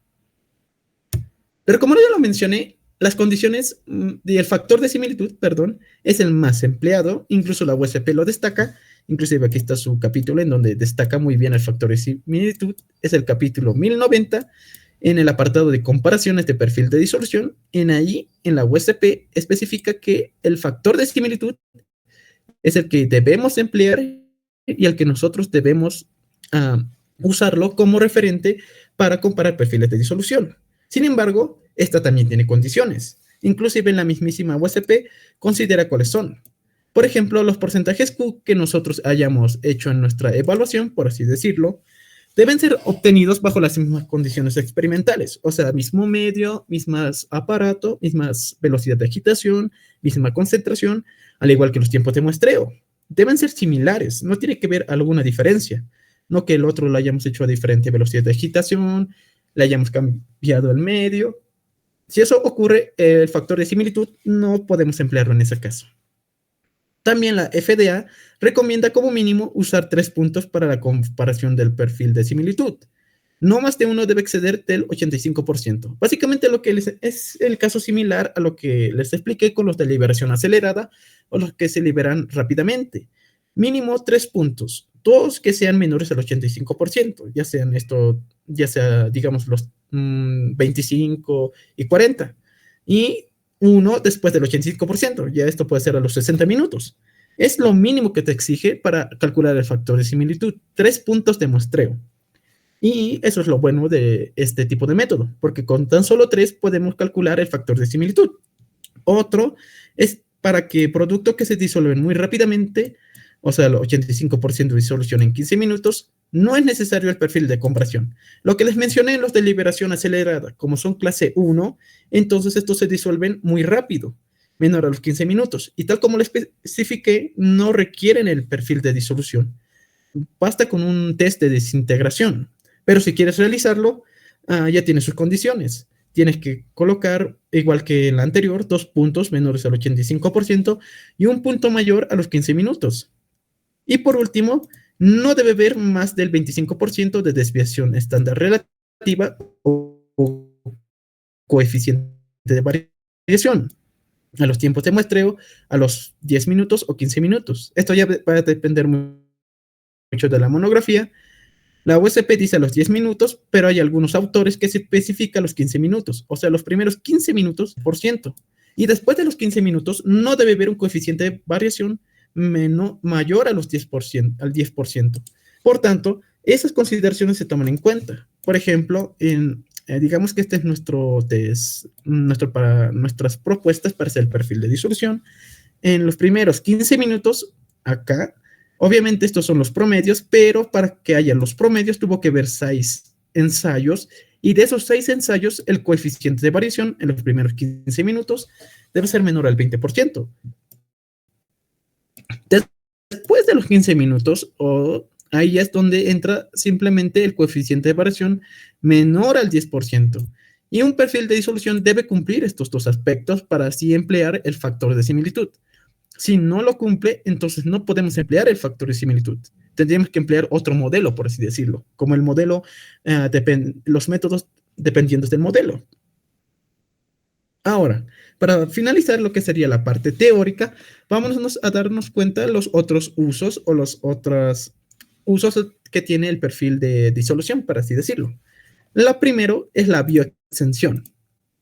Pero como ya lo mencioné, las condiciones y el factor de similitud, perdón, es el más empleado, incluso la USP lo destaca, inclusive aquí está su capítulo en donde destaca muy bien el factor de similitud, es el capítulo 1090, en el apartado de comparaciones de perfil de disolución, en la USP especifica que el factor de similitud es el que debemos emplear y el que nosotros debemos usarlo como referente para comparar perfiles de disolución. Sin embargo, esta también tiene condiciones. Inclusive en la mismísima USP considera cuáles son. Por ejemplo, los porcentajes Q que nosotros hayamos hecho en nuestra evaluación, por así decirlo, deben ser obtenidos bajo las mismas condiciones experimentales, o sea, mismo medio, mismas aparato, mismas velocidad de agitación, misma concentración, al igual que los tiempos de muestreo. Deben ser similares, no tiene que haber alguna diferencia, no que el otro lo hayamos hecho a diferente velocidad de agitación, le hayamos cambiado el medio. Si eso ocurre, el factor de similitud no podemos emplearlo en ese caso. También la FDA recomienda como mínimo usar 3 puntos para la comparación del perfil de similitud. No más de uno debe exceder del 85%. Básicamente lo que es el caso similar a lo que les expliqué con los de liberación acelerada o los que se liberan rápidamente. Mínimo 3 puntos, todos que sean menores al 85%, ya sea digamos los 25 y 40. Y uno después del 85%, ya esto puede ser a los 60 minutos. Es lo mínimo que te exige para calcular el factor de similitud, 3 puntos de muestreo. Y eso es lo bueno de este tipo de método, porque con tan solo 3 podemos calcular el factor de similitud. Otro es para que productos que se disuelven muy rápidamente, o sea, el 85% de disolución en 15 minutos, no es necesario el perfil de comparación. Lo que les mencioné en los de liberación acelerada, como son clase 1, entonces estos se disuelven muy rápido, menor a los 15 minutos. Y tal como les especifiqué, no requieren el perfil de disolución. Basta con un test de desintegración. Pero si quieres realizarlo, ya tiene sus condiciones. Tienes que colocar, igual que en la anterior, 2 puntos menores al 85% y un punto mayor a los 15 minutos. Y por último, no debe haber más del 25% de desviación estándar relativa o coeficiente de variación a los tiempos de muestreo, a los 10 minutos o 15 minutos. Esto ya va a depender mucho de la monografía. La USP dice a los 10 minutos, pero hay algunos autores que se especifican los 15 minutos, o sea, los primeros 15 minutos por ciento. Y después de los 15 minutos no debe haber un coeficiente de variación mayor a los 10%, al 10%. Por tanto, esas consideraciones se toman en cuenta. Por ejemplo, digamos que este es nuestro test, para nuestras propuestas para hacer el perfil de disolución. En los primeros 15 minutos, acá, obviamente estos son los promedios, pero para que haya los promedios tuvo que haber 6 ensayos y de esos 6 ensayos el coeficiente de variación en los primeros 15 minutos debe ser menor al 20%. Después de los 15 minutos, ahí es donde entra simplemente el coeficiente de variación menor al 10%. Y un perfil de disolución debe cumplir estos 2 aspectos para así emplear el factor de similitud. Si no lo cumple, entonces no podemos emplear el factor de similitud. Tendríamos que emplear otro modelo, por así decirlo, como el modelo, los métodos dependiendo del modelo. Ahora, para finalizar lo que sería la parte teórica, vámonos a darnos cuenta de los otros usos o los otros usos que tiene el perfil de disolución, por así decirlo. La primero es la bioextensión.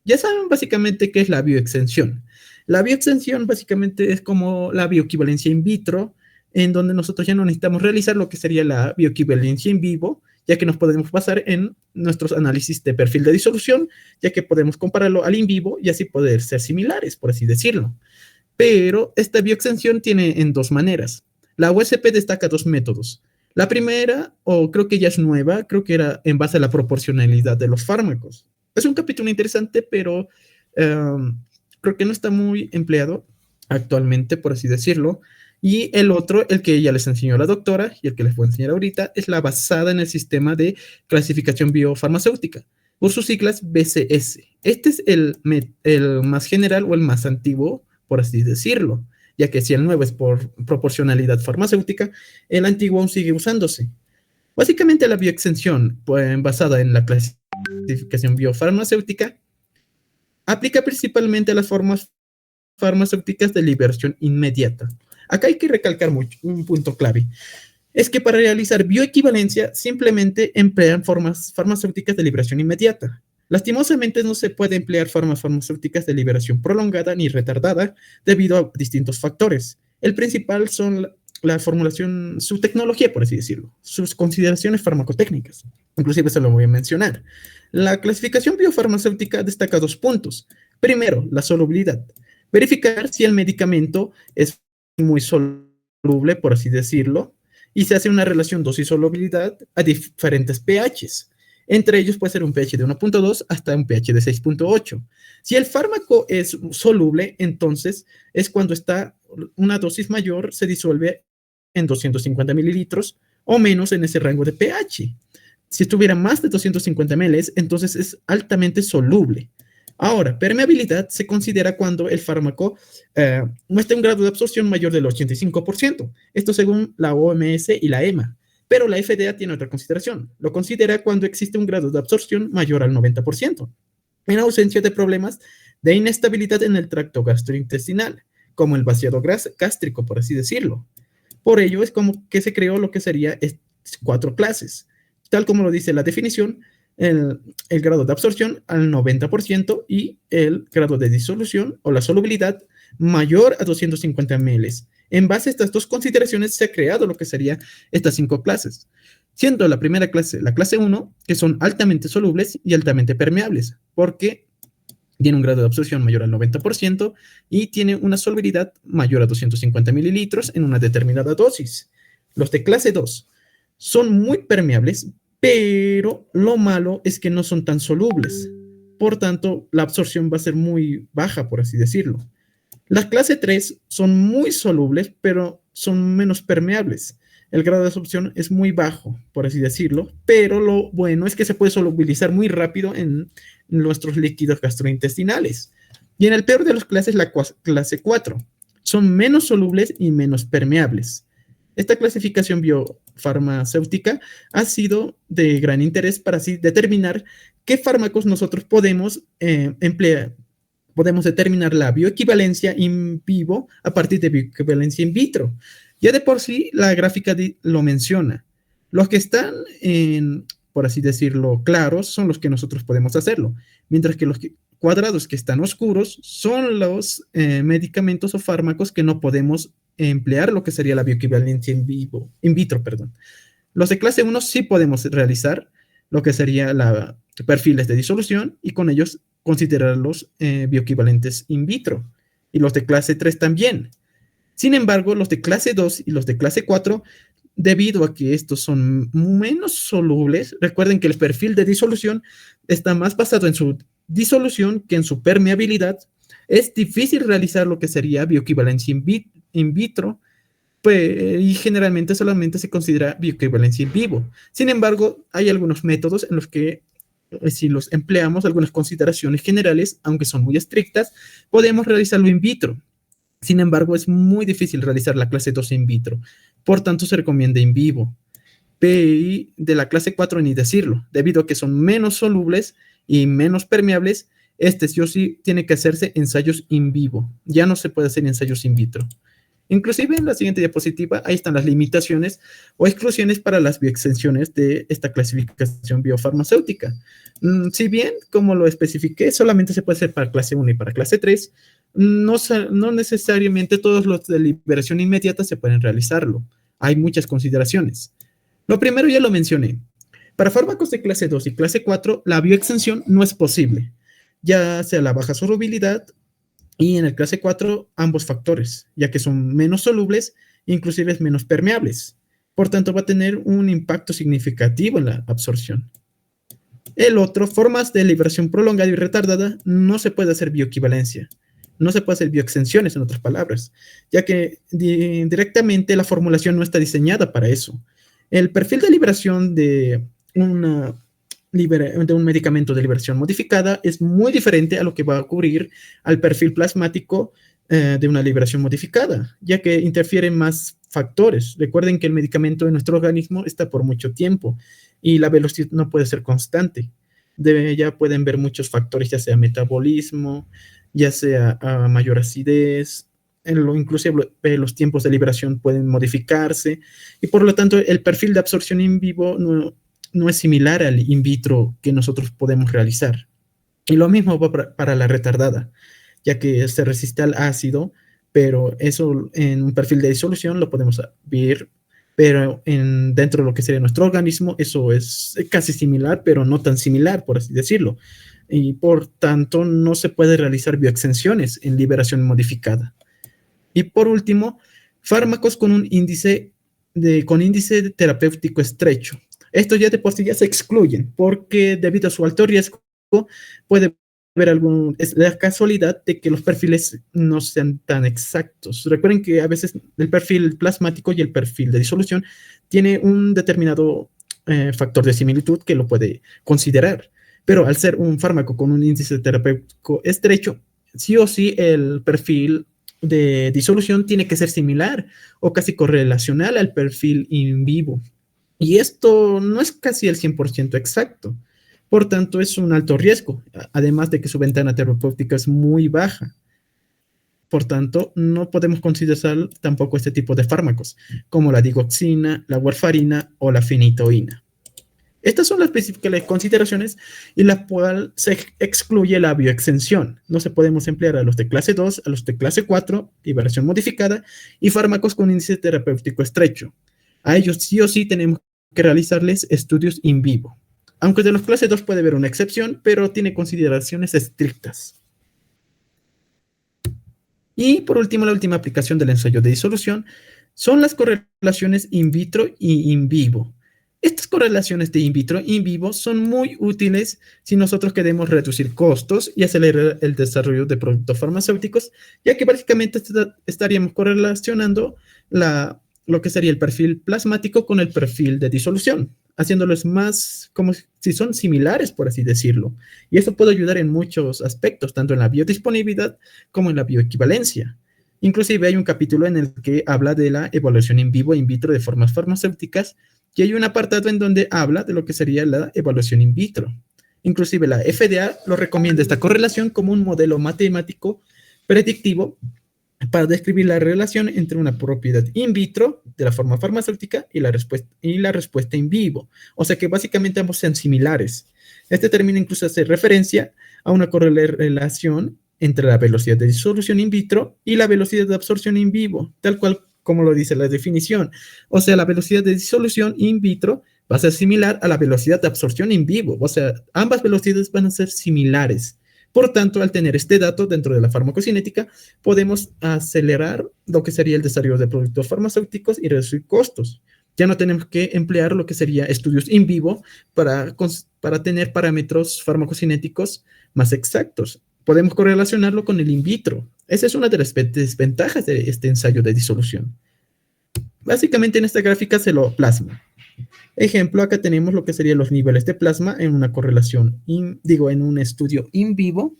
Ya saben básicamente qué es la bioextensión. La bioextensión básicamente es como la bioequivalencia in vitro, en donde nosotros ya no necesitamos realizar lo que sería la bioequivalencia in vivo, ya que nos podemos basar en nuestros análisis de perfil de disolución, ya que podemos compararlo al in vivo y así poder ser similares, por así decirlo. Pero esta bioextensión tiene en 2 maneras. La USP destaca 2 métodos. La primera, o creo que ya es nueva, creo que era en base a la proporcionalidad de los fármacos. Es un capítulo interesante, pero creo que no está muy empleado actualmente, por así decirlo. Y el otro, el que ya les enseñó la doctora y el que les voy a enseñar ahorita, es la basada en el sistema de clasificación biofarmacéutica, por sus siglas BCS. Este es el más general o el más antiguo, por así decirlo, ya que si el nuevo es por proporcionalidad farmacéutica, el antiguo aún sigue usándose. Básicamente la bioextensión, pues, basada en la clasificación biofarmacéutica, aplica principalmente a las formas farmacéuticas de liberación inmediata. Acá hay que recalcar mucho, un punto clave. Es que para realizar bioequivalencia simplemente emplean formas farmacéuticas de liberación inmediata. Lastimosamente no se puede emplear formas farmacéuticas de liberación prolongada ni retardada debido a distintos factores. El principal son la formulación, su tecnología, por así decirlo, sus consideraciones farmacotécnicas. Inclusive se lo voy a mencionar. La clasificación biofarmacéutica destaca 2 puntos. Primero, la solubilidad. Verificar si el medicamento es muy soluble, por así decirlo, y se hace una relación dosis-solubilidad a diferentes pHs. Entre ellos puede ser un pH de 1.2 hasta un pH de 6.8. Si el fármaco es soluble, entonces es cuando está una dosis mayor, se disuelve en 250 mililitros o menos en ese rango de pH. Si estuviera más de 250 ml, entonces es altamente soluble. Ahora, permeabilidad se considera cuando el fármaco muestra un grado de absorción mayor del 85%. Esto según la OMS y la EMA. Pero la FDA tiene otra consideración. Lo considera cuando existe un grado de absorción mayor al 90%, en ausencia de problemas de inestabilidad en el tracto gastrointestinal, como el vaciado gástrico, por así decirlo. Por ello es como que se creó lo que sería 4 clases. Tal como lo dice la definición, el grado de absorción al 90% y el grado de disolución o la solubilidad mayor a 250 ml. En base a estas 2 consideraciones se ha creado lo que serían estas 5 clases, siendo la primera clase, la clase 1, que son altamente solubles y altamente permeables, porque tiene un grado de absorción mayor al 90% y tiene una solubilidad mayor a 250 mililitros en una determinada dosis. Los de clase 2 son muy permeables, pero lo malo es que no son tan solubles. Por tanto, la absorción va a ser muy baja, por así decirlo. Las clase 3 son muy solubles, pero son menos permeables. El grado de absorción es muy bajo, por así decirlo, pero lo bueno es que se puede solubilizar muy rápido en nuestros líquidos gastrointestinales. Y en el peor de las clases, la clase 4, son menos solubles y menos permeables. Esta clasificación biofarmacéutica ha sido de gran interés para así determinar qué fármacos nosotros podemos emplear. Podemos determinar la bioequivalencia in vivo a partir de bioequivalencia in vitro. Ya de por sí la gráfica lo menciona. Los que están, por así decirlo, claros son los que nosotros podemos hacerlo, mientras que los cuadrados que están oscuros son los medicamentos o fármacos que no podemos emplear lo que sería la bioequivalencia in vitro, perdón. Los de clase 1 sí podemos realizar lo que sería la perfiles de disolución y con ellos considerarlos bioequivalentes in vitro. Y los de clase 3 también. Sin embargo, los de clase 2 y los de clase 4, debido a que estos son menos solubles, recuerden que el perfil de disolución está más basado en su disolución que en su permeabilidad. Es difícil realizar lo que sería bioequivalencia in vitro, pues, y generalmente solamente se considera bioequivalencia in vivo. Sin embargo, hay algunos métodos en los que si los empleamos, algunas consideraciones generales, aunque son muy estrictas, podemos realizarlo in vitro. Sin embargo, es muy difícil realizar la clase 2 in vitro. Por tanto, se recomienda in vivo. PI de la clase 4 ni decirlo, debido a que son menos solubles y menos permeables, sí tiene que hacerse ensayos in vivo. Ya no se puede hacer ensayos in vitro. Inclusive en la siguiente diapositiva, ahí están las limitaciones o exclusiones para las bioextensiones de esta clasificación biofarmacéutica. Si bien, como lo especifiqué, solamente se puede hacer para clase 1 y para clase 3, no necesariamente todos los de liberación inmediata se pueden realizarlo. Hay muchas consideraciones. Lo primero ya lo mencioné. Para fármacos de clase 2 y clase 4, la bioextensión no es posible, ya sea la baja solubilidad y en el clase 4 ambos factores, ya que son menos solubles, inclusive menos permeables. Por tanto, va a tener un impacto significativo en la absorción. El otro, formas de liberación prolongada y retardada, no se puede hacer bioequivalencia. No se puede hacer bioextensiones, en otras palabras, ya que directamente la formulación no está diseñada para eso. El perfil de liberación de un medicamento de liberación modificada es muy diferente a lo que va a ocurrir al perfil plasmático de una liberación modificada, ya que interfieren más factores. Recuerden que el medicamento en nuestro organismo está por mucho tiempo y la velocidad no puede ser constante. Ya pueden ver muchos factores, ya sea metabolismo, ya sea mayor acidez, inclusive los tiempos de liberación pueden modificarse y por lo tanto el perfil de absorción in vivo no es similar al in vitro que nosotros podemos realizar. Y lo mismo va para la retardada, ya que se resiste al ácido, pero eso en un perfil de disolución lo podemos ver, pero dentro de lo que sería nuestro organismo, eso es casi similar, pero no tan similar, por así decirlo. Y por tanto, no se puede realizar bioextensiones en liberación modificada. Y por último, fármacos con índice terapéutico estrecho. Estos ya de por sí ya se excluyen, porque debido a su alto riesgo, puede haber es la casualidad de que los perfiles no sean tan exactos. Recuerden que a veces el perfil plasmático y el perfil de disolución tiene un determinado factor de similitud que lo puede considerar, pero al ser un fármaco con un índice terapéutico estrecho, sí o sí el perfil de disolución tiene que ser similar o casi correlacional al perfil in vivo. Y esto no es casi el 100% exacto. Por tanto, es un alto riesgo, además de que su ventana terapéutica es muy baja. Por tanto, no podemos considerar tampoco este tipo de fármacos, como la digoxina, la warfarina o la phenytoína. Estas son las principales consideraciones y la cual se excluye la bioextensión. No se podemos emplear a los de clase 2, a los de clase 4, liberación modificada y fármacos con índice terapéutico estrecho. A ellos sí o sí tenemos que realizarles estudios in vivo. Aunque de los clase 2 puede haber una excepción, pero tiene consideraciones estrictas. Y por último, la última aplicación del ensayo de disolución son las correlaciones in vitro y in vivo. Estas correlaciones de in vitro e in vivo son muy útiles si nosotros queremos reducir costos y acelerar el desarrollo de productos farmacéuticos, ya que básicamente estaríamos correlacionando lo que sería el perfil plasmático con el perfil de disolución, haciéndolos más como si son similares, por así decirlo. Y esto puede ayudar en muchos aspectos, tanto en la biodisponibilidad como en la bioequivalencia. Inclusive hay un capítulo en el que habla de la evaluación in vivo e in vitro de formas farmacéuticas y hay un apartado en donde habla de lo que sería la evaluación in vitro. Inclusive la FDA lo recomienda esta correlación como un modelo matemático predictivo para describir la relación entre una propiedad in vitro de la forma farmacéutica y la respuesta in vivo. O sea que básicamente ambos sean similares. Este término incluso hace referencia a una correlación entre la velocidad de disolución in vitro y la velocidad de absorción in vivo, tal cual como lo dice la definición. O sea, la velocidad de disolución in vitro va a ser similar a la velocidad de absorción in vivo. O sea, ambas velocidades van a ser similares. Por tanto, al tener este dato dentro de la farmacocinética, podemos acelerar lo que sería el desarrollo de productos farmacéuticos y reducir costos. Ya no tenemos que emplear lo que sería estudios in vivo para tener parámetros farmacocinéticos más exactos. Podemos correlacionarlo con el in vitro. Esa es una de las desventajas de este ensayo de disolución. Básicamente en esta gráfica se lo plasma. Ejemplo, acá tenemos lo que serían los niveles de plasma en una correlación, en un estudio in vivo.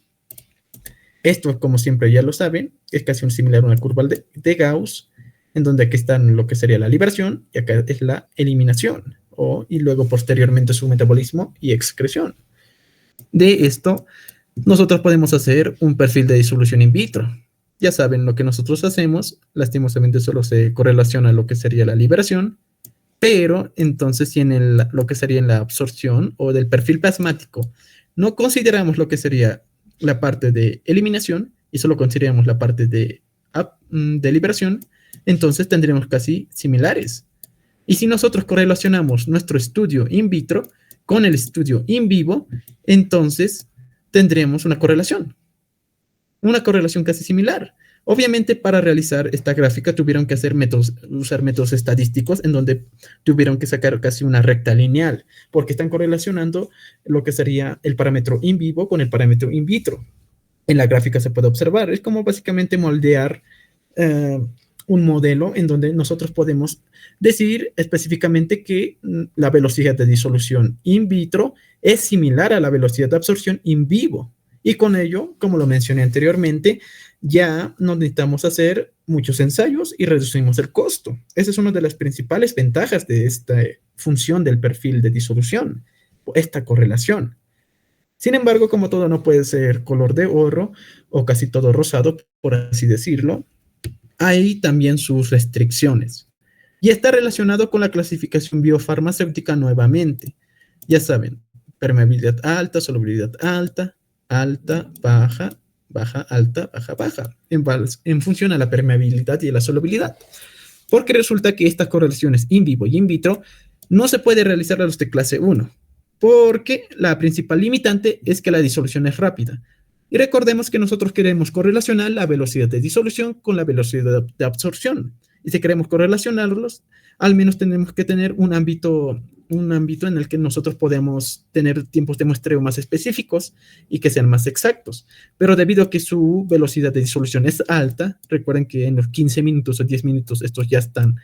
Esto, como siempre ya lo saben, es casi similar a una curva de Gauss, en donde aquí están lo que sería la liberación y acá es la eliminación, y luego posteriormente su metabolismo y excreción. De esto, nosotros podemos hacer un perfil de disolución in vitro. Ya saben lo que nosotros hacemos, lastimosamente solo se correlaciona lo que sería la liberación, pero entonces si en lo que sería en la absorción o del perfil plasmático no consideramos lo que sería la parte de eliminación y solo consideramos la parte de liberación, entonces tendremos casi similares. Y si nosotros correlacionamos nuestro estudio in vitro con el estudio in vivo, entonces tendremos una correlación casi similar. Obviamente, para realizar esta gráfica tuvieron que usar métodos estadísticos en donde tuvieron que sacar casi una recta lineal, porque están correlacionando lo que sería el parámetro in vivo con el parámetro in vitro. En la gráfica se puede observar. Es como básicamente moldear eh, un modelo en donde nosotros podemos decir específicamente que la velocidad de disolución in vitro es similar a la velocidad de absorción in vivo. Y con ello, como lo mencioné anteriormente, ya no necesitamos hacer muchos ensayos y reducimos el costo. Esa es una de las principales ventajas de esta función del perfil de disolución, esta correlación. Sin embargo, como todo no puede ser color de oro o casi todo rosado, por así decirlo, hay también sus restricciones. Y está relacionado con la clasificación biofarmacéutica nuevamente. Ya saben, permeabilidad alta, solubilidad alta, alta, baja, baja, alta, baja, baja, en función a la permeabilidad y a la solubilidad. Porque resulta que estas correlaciones in vivo y in vitro no se puede realizar a los de clase 1, porque la principal limitante es que la disolución es rápida. Y recordemos que nosotros queremos correlacionar la velocidad de disolución con la velocidad de absorción. Y si queremos correlacionarlos, al menos tenemos que tener un ámbito en el que nosotros podemos tener tiempos de muestreo más específicos y que sean más exactos. Pero debido a que su velocidad de disolución es alta, recuerden que en los 15 minutos o 10 minutos estos ya están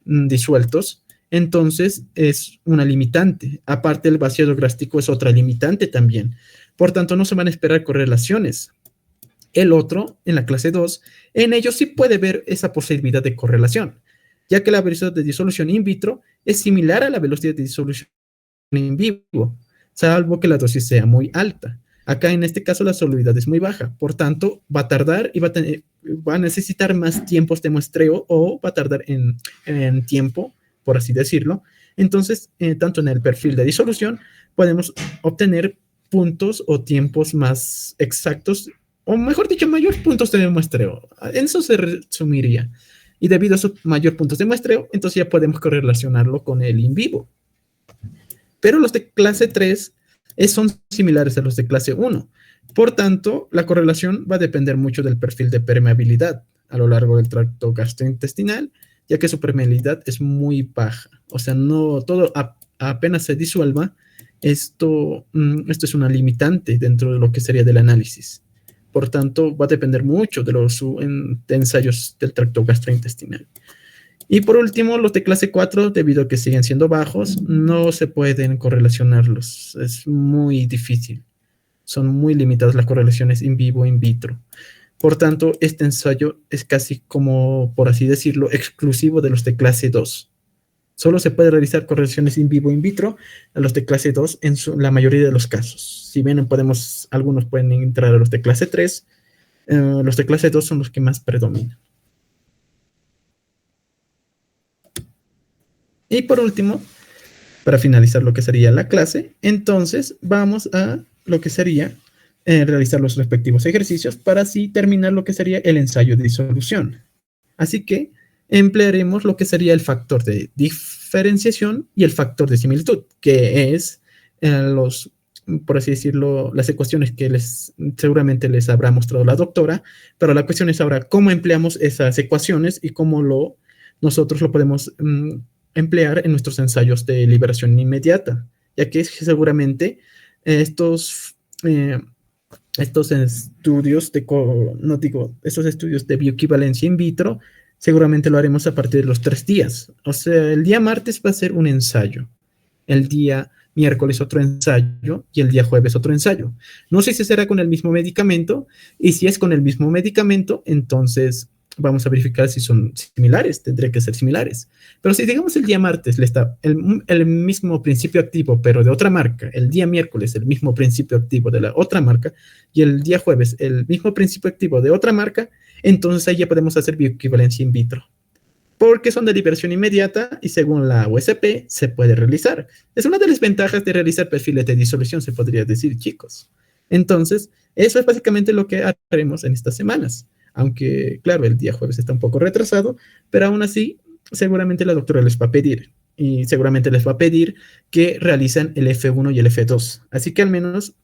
disueltos, entonces es una limitante. Aparte, el vaciado grástico es otra limitante también. Por tanto, no se van a esperar correlaciones. El otro, en la clase 2, en ellos sí puede ver esa posibilidad de correlación, ya que la velocidad de disolución in vitro es similar a la velocidad de disolución in vivo, salvo que la dosis sea muy alta. Acá en este caso la solubilidad es muy baja, por tanto va a tardar y va a necesitar más tiempos de muestreo o va a tardar en tiempo, por así decirlo. Entonces, tanto en el perfil de disolución podemos obtener puntos o tiempos más exactos, o mejor dicho, mayores puntos de muestreo. En eso se resumiría. Y debido a esos mayores puntos de muestreo, entonces ya podemos correlacionarlo con el in vivo. Pero los de clase 3 son similares a los de clase 1. Por tanto, la correlación va a depender mucho del perfil de permeabilidad a lo largo del tracto gastrointestinal, ya que su permeabilidad es muy baja. O sea, no todo apenas se disuelva, esto es una limitante dentro de lo que sería del análisis. Por tanto, va a depender mucho de los ensayos del tracto gastrointestinal. Y por último, los de clase 4, debido a que siguen siendo bajos, no se pueden correlacionarlos. Es muy difícil. Son muy limitadas las correlaciones in vivo e in vitro. Por tanto, este ensayo es casi como, por así decirlo, exclusivo de los de clase 2. Solo se puede realizar correlaciones in vivo e in vitro a los de clase 2 en la mayoría de los casos. Si bien algunos pueden entrar a los de clase 3, los de clase 2 son los que más predominan. Y por último, para finalizar lo que sería la clase, entonces vamos a lo que sería realizar los respectivos ejercicios para así terminar lo que sería el ensayo de disolución. Así que emplearemos lo que sería el factor de diferenciación y el factor de similitud, que es por así decirlo, las ecuaciones que seguramente les habrá mostrado la doctora, pero la cuestión es ahora cómo empleamos esas ecuaciones y cómo nosotros lo podemos emplear en nuestros ensayos de liberación inmediata, ya que seguramente estos estudios estos estudios de bioequivalencia in vitro, seguramente lo haremos a partir de los 3 días. O sea, el día martes va a ser un ensayo, el día miércoles otro ensayo y el día jueves otro ensayo. No sé si será con el mismo medicamento, y si es con el mismo medicamento, entonces vamos a verificar si son similares, tendré que ser similares. Pero si digamos el día martes le está el mismo principio activo, pero de otra marca, el día miércoles el mismo principio activo de la otra marca, y el día jueves el mismo principio activo de otra marca, entonces ahí ya podemos hacer bioequivalencia in vitro. Porque son de liberación inmediata y según la USP se puede realizar. Es una de las ventajas de realizar perfiles de disolución, se podría decir, chicos. Entonces, eso es básicamente lo que haremos en estas semanas. Aunque, claro, el día jueves está un poco retrasado, pero aún así, seguramente la doctora les va a pedir, y seguramente les va a pedir que realicen el F1 y el F2. Así que al menos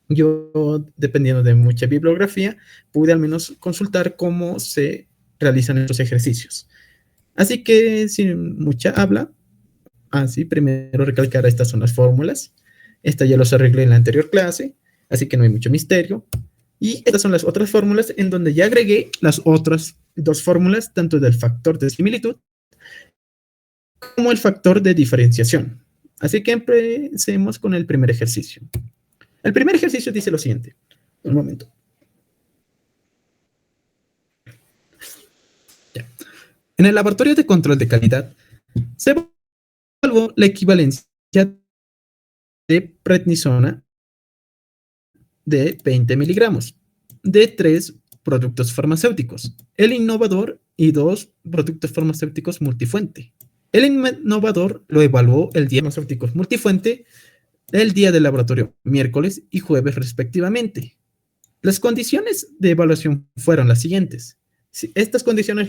yo, dependiendo de mucha bibliografía, pude al menos consultar cómo se realizan estos ejercicios. Así que, sin mucha habla, primero recalcar estas son las fórmulas. Esta ya los arreglé en la anterior clase, así que no hay mucho misterio. Y estas son las otras fórmulas en donde ya agregué las otras dos fórmulas, tanto del factor de similitud como el factor de diferenciación. Así que empecemos con el primer ejercicio. El primer ejercicio dice lo siguiente. Un momento. Ya. En el laboratorio de control de calidad se evaluó la equivalencia de prednisona de 20 miligramos de 3 productos farmacéuticos, el innovador y 2 productos farmacéuticos multifuente. El innovador lo evaluó el día de farmacéuticos multifuente, el día del laboratorio, miércoles y jueves respectivamente. Las condiciones de evaluación fueron las siguientes. Estas condiciones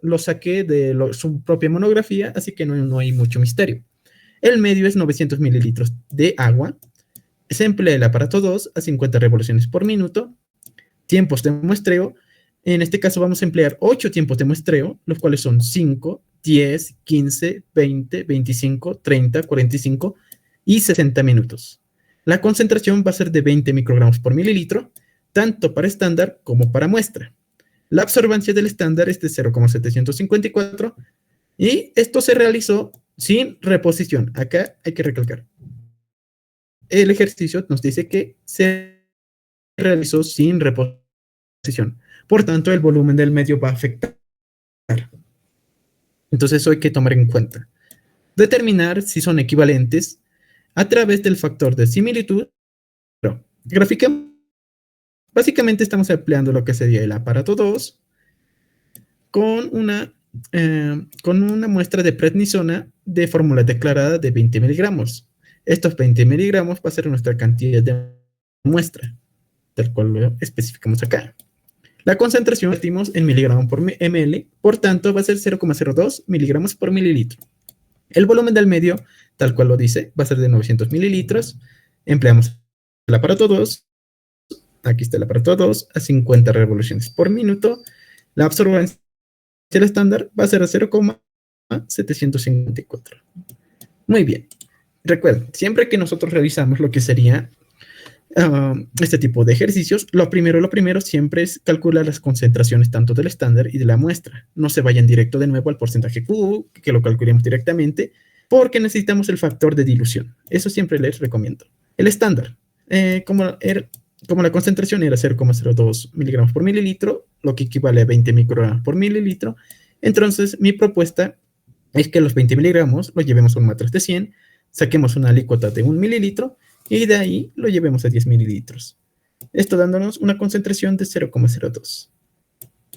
lo saqué de su propia monografía, así que no hay mucho misterio. El medio es 900 mililitros de agua. Se emplea el aparato 2 a 50 revoluciones por minuto. Tiempos de muestreo. En este caso vamos a emplear 8 tiempos de muestreo, los cuales son 5, 10, 15, 20, 25, 30, 45 y 60 minutos. La concentración va a ser de 20 microgramos por mililitro, tanto para estándar como para muestra. La absorbancia del estándar es de 0,754 y esto se realizó sin reposición. Acá hay que recalcar. El ejercicio nos dice que se realizó sin reposición. Por tanto, el volumen del medio va a afectar. Entonces, eso hay que tomar en cuenta. Determinar si son equivalentes a través del factor de similitud. Gráfica. Básicamente estamos empleando lo que sería el aparato 2 con una muestra de prednisona de fórmula declarada de 20 miligramos. Estos 20 miligramos va a ser nuestra cantidad de muestra, tal cual lo especificamos acá. La concentración metimos en miligramos por ml, por tanto va a ser 0,02 miligramos por mililitro. El volumen del medio, tal cual lo dice, va a ser de 900 mililitros. Empleamos el aparato 2. Aquí está el aparato 2 a 50 revoluciones por minuto. La absorbancia del estándar va a ser a 0,754. Muy bien. Recuerden, siempre que nosotros realizamos lo que sería este tipo de ejercicios, lo primero siempre es calcular las concentraciones tanto del estándar y de la muestra. No se vayan directo de nuevo al porcentaje Q, que lo calculemos directamente, porque necesitamos el factor de dilución. Eso siempre les recomiendo. El estándar, como la concentración era 0,02 miligramos por mililitro, lo que equivale a 20 microgramos por mililitro, entonces mi propuesta es que los 20 miligramos lo llevemos a un matriz de 100, saquemos una alícuota de 1 mililitro y de ahí lo llevemos a 10 mililitros. Esto dándonos una concentración de 0,02.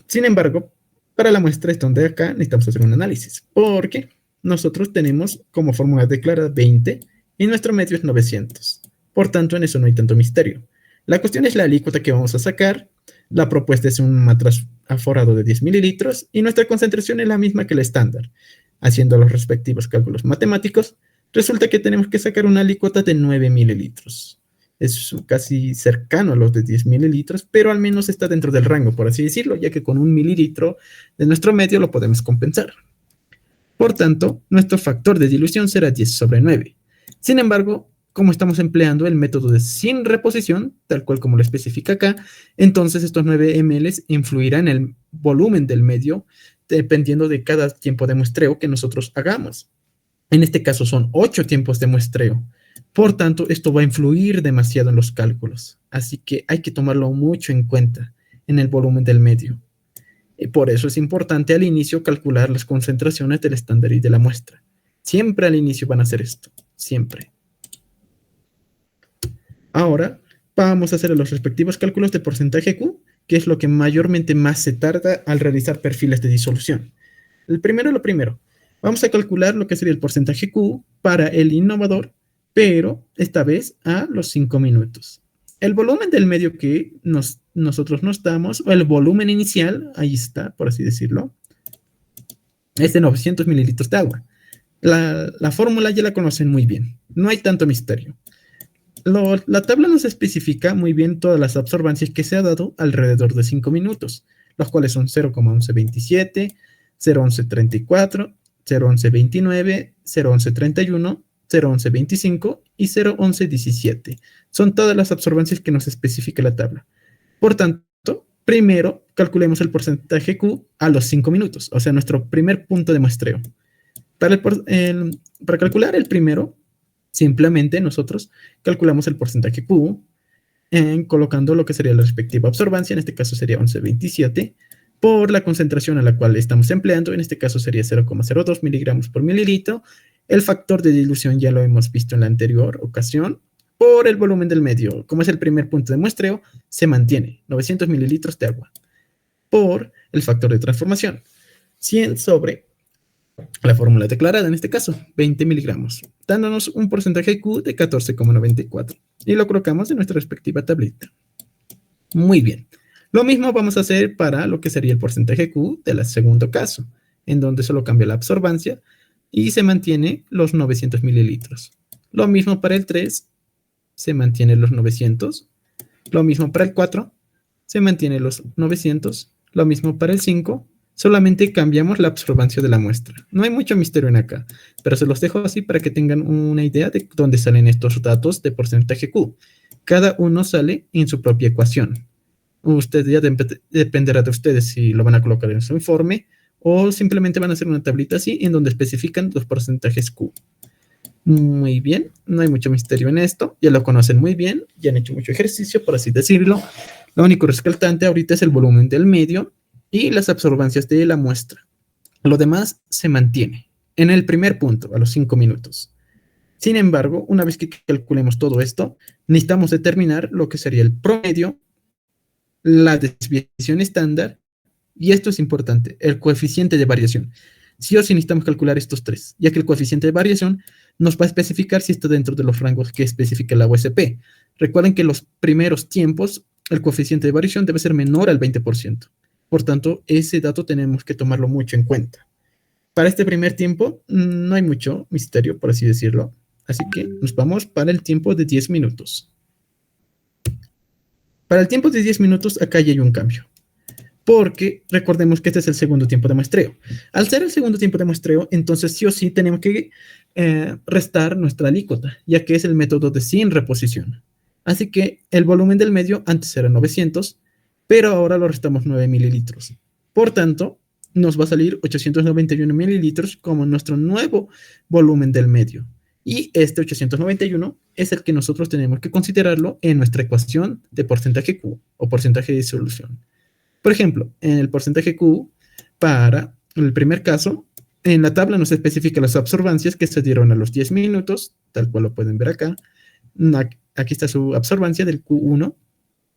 Sin embargo, para la muestra es donde acá necesitamos hacer un análisis, porque nosotros tenemos como fórmula declarada 20 y nuestro medio es 900. Por tanto, en eso no hay tanto misterio. La cuestión es la alícuota que vamos a sacar. La propuesta es un matraz aforado de 10 mililitros y nuestra concentración es la misma que el estándar. Haciendo los respectivos cálculos matemáticos, resulta que tenemos que sacar una alícuota de 9 mililitros. Es casi cercano a los de 10 mililitros, pero al menos está dentro del rango, por así decirlo, ya que con 1 mililitro de nuestro medio lo podemos compensar. Por tanto, nuestro factor de dilución será 10/9. Sin embargo, como estamos empleando el método de sin reposición, tal cual como lo especifica acá, entonces estos 9 ml influirán en el volumen del medio dependiendo de cada tiempo de muestreo que nosotros hagamos. En este caso son 8 tiempos de muestreo. Por tanto, esto va a influir demasiado en los cálculos. Así que hay que tomarlo mucho en cuenta en el volumen del medio. Y por eso es importante al inicio calcular las concentraciones del estándar y de la muestra. Siempre al inicio van a hacer esto. Siempre. Ahora vamos a hacer los respectivos cálculos de porcentaje Q, que es lo que mayormente más se tarda al realizar perfiles de disolución. Lo primero. Vamos a calcular lo que sería el porcentaje Q para el innovador, pero esta vez a los 5 minutos. El volumen del medio que nosotros nos damos, o el volumen inicial, ahí está, por así decirlo, es de 900 mililitros de agua. La fórmula ya la conocen muy bien, no hay tanto misterio. La tabla nos especifica muy bien todas las absorbancias que se ha dado alrededor de 5 minutos, los cuales son 0,1127, 0,1134, 0,1129, 0,1131, 0,1125 y 0,1117. Son todas las absorbancias que nos especifica la tabla. Por tanto, primero calculemos el porcentaje Q a los 5 minutos, o sea, nuestro primer punto de muestreo. Para calcular el primero, simplemente nosotros calculamos el porcentaje Q colocando lo que sería la respectiva absorbancia, en este caso sería 1127, por la concentración a la cual estamos empleando, en este caso sería 0,02 miligramos por mililitro. El factor de dilución ya lo hemos visto en la anterior ocasión, por el volumen del medio. Como es el primer punto de muestreo, se mantiene 900 mililitros de agua, por el factor de transformación, 100 sobre la fórmula declarada, en este caso, 20 miligramos, dándonos un porcentaje Q de 14,94. Y lo colocamos en nuestra respectiva tablita. Muy bien. Lo mismo vamos a hacer para lo que sería el porcentaje Q del segundo caso, en donde solo cambia la absorbancia y se mantiene los 900 mililitros. Lo mismo para el 3, se mantiene los 900. Lo mismo para el 4, se mantiene los 900. Lo mismo para el 5, solamente cambiamos la absorbancia de la muestra. No hay mucho misterio en acá, pero se los dejo así para que tengan una idea de dónde salen estos datos de porcentaje Q. Cada uno sale en su propia ecuación. Usted ya dependerá de ustedes si lo van a colocar en su informe o simplemente van a hacer una tablita así en donde especifican los porcentajes Q. Muy bien, no hay mucho misterio en esto, ya lo conocen muy bien, ya han hecho mucho ejercicio, por así decirlo. Lo único rescatante ahorita es el volumen del medio y las absorbancias de la muestra. Lo demás se mantiene en el primer punto, a los 5 minutos. Sin embargo, una vez que calculemos todo esto, necesitamos determinar lo que sería el promedio, la desviación estándar, y esto es importante, el coeficiente de variación. Sí o sí necesitamos calcular estos tres, ya que el coeficiente de variación nos va a especificar si está dentro de los rangos que especifica la USP. Recuerden que en los primeros tiempos, el coeficiente de variación debe ser menor al 20%. Por tanto, ese dato tenemos que tomarlo mucho en cuenta. Para este primer tiempo, no hay mucho misterio, por así decirlo. Así que nos vamos para el tiempo de 10 minutos. Para el tiempo de 10 minutos, acá ya hay un cambio. Porque recordemos que este es el segundo tiempo de muestreo. Al ser el segundo tiempo de muestreo, entonces sí o sí tenemos que restar nuestra alícuota, ya que es el método de sin reposición. Así que el volumen del medio antes era 900, pero ahora lo restamos 9 mililitros. Por tanto, nos va a salir 891 mililitros como nuestro nuevo volumen del medio. Y este 891 es el que nosotros tenemos que considerarlo en nuestra ecuación de porcentaje Q o porcentaje de disolución. Por ejemplo, en el porcentaje Q, para el primer caso, en la tabla nos especifica las absorbancias que se dieron a los 10 minutos, tal cual lo pueden ver acá. Aquí está su absorbancia del Q1,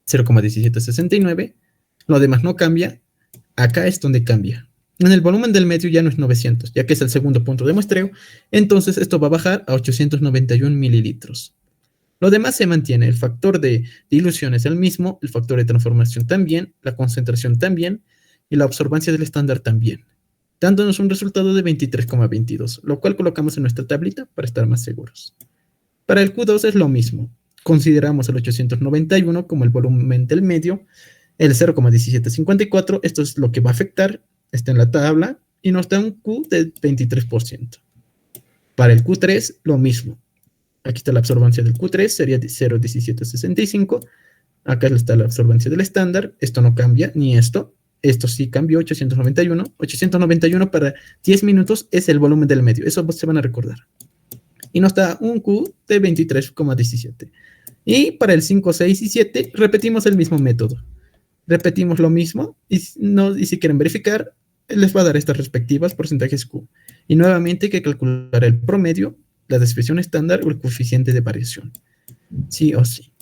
0,1769. Lo demás no cambia. Acá es donde cambia. En el volumen del medio ya no es 900, ya que es el segundo punto de muestreo. Entonces esto va a bajar a 891 mililitros. Lo demás se mantiene, el factor de dilución es el mismo, el factor de transformación también, la concentración también, y la absorbancia del estándar también, dándonos un resultado de 23,22, lo cual colocamos en nuestra tablita para estar más seguros. Para el Q2 es lo mismo, consideramos el 891 como el volumen del medio, el 0,1754, esto es lo que va a afectar, está en la tabla, y nos da un Q de 23%. Para el Q3, lo mismo. Aquí está la absorbancia del Q3, sería de 0,1765. Acá está la absorbancia del estándar. Esto no cambia, ni esto. Esto sí cambió, 891. 891 para 10 minutos es el volumen del medio. Eso se van a recordar. Y nos da un Q de 23,17. Y para el 5, 6 y 7 repetimos el mismo método. Repetimos lo mismo y si quieren verificar, les va a dar estas respectivas porcentajes Q. Y nuevamente hay que calcular el promedio, la desviación estándar o el coeficiente de variación. Sí o sí.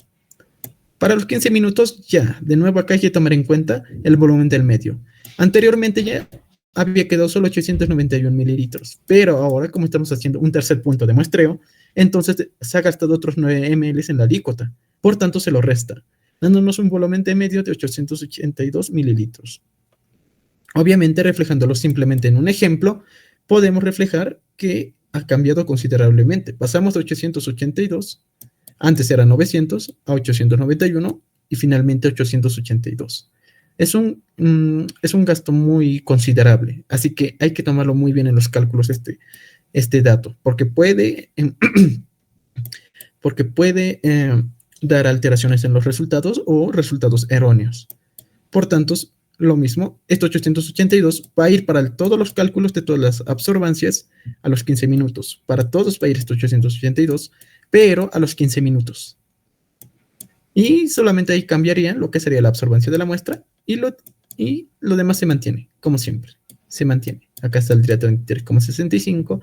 Para los 15 minutos ya, de nuevo acá hay que tomar en cuenta el volumen del medio. Anteriormente ya había quedado solo 891 mililitros, pero ahora como estamos haciendo un tercer punto de muestreo, entonces se ha gastado otros 9 ml en la alícuota, por tanto se lo resta, dándonos un volumen de medio de 882 mililitros. Obviamente, reflejándolo simplemente en un ejemplo, podemos reflejar que ha cambiado considerablemente. Pasamos de 882, antes era 900, a 891 y finalmente 882. Es un gasto muy considerable, así que hay que tomarlo muy bien en los cálculos este dato, porque puede dar alteraciones en los resultados o resultados erróneos. Por tanto, lo mismo, este 882 va a ir para todos los cálculos de todas las absorbancias a los 15 minutos. Para todos va a ir este 882, pero a los 15 minutos. Y solamente ahí cambiaría lo que sería la absorbancia de la muestra y lo demás se mantiene, como siempre. Se mantiene. Acá saldría 33,65,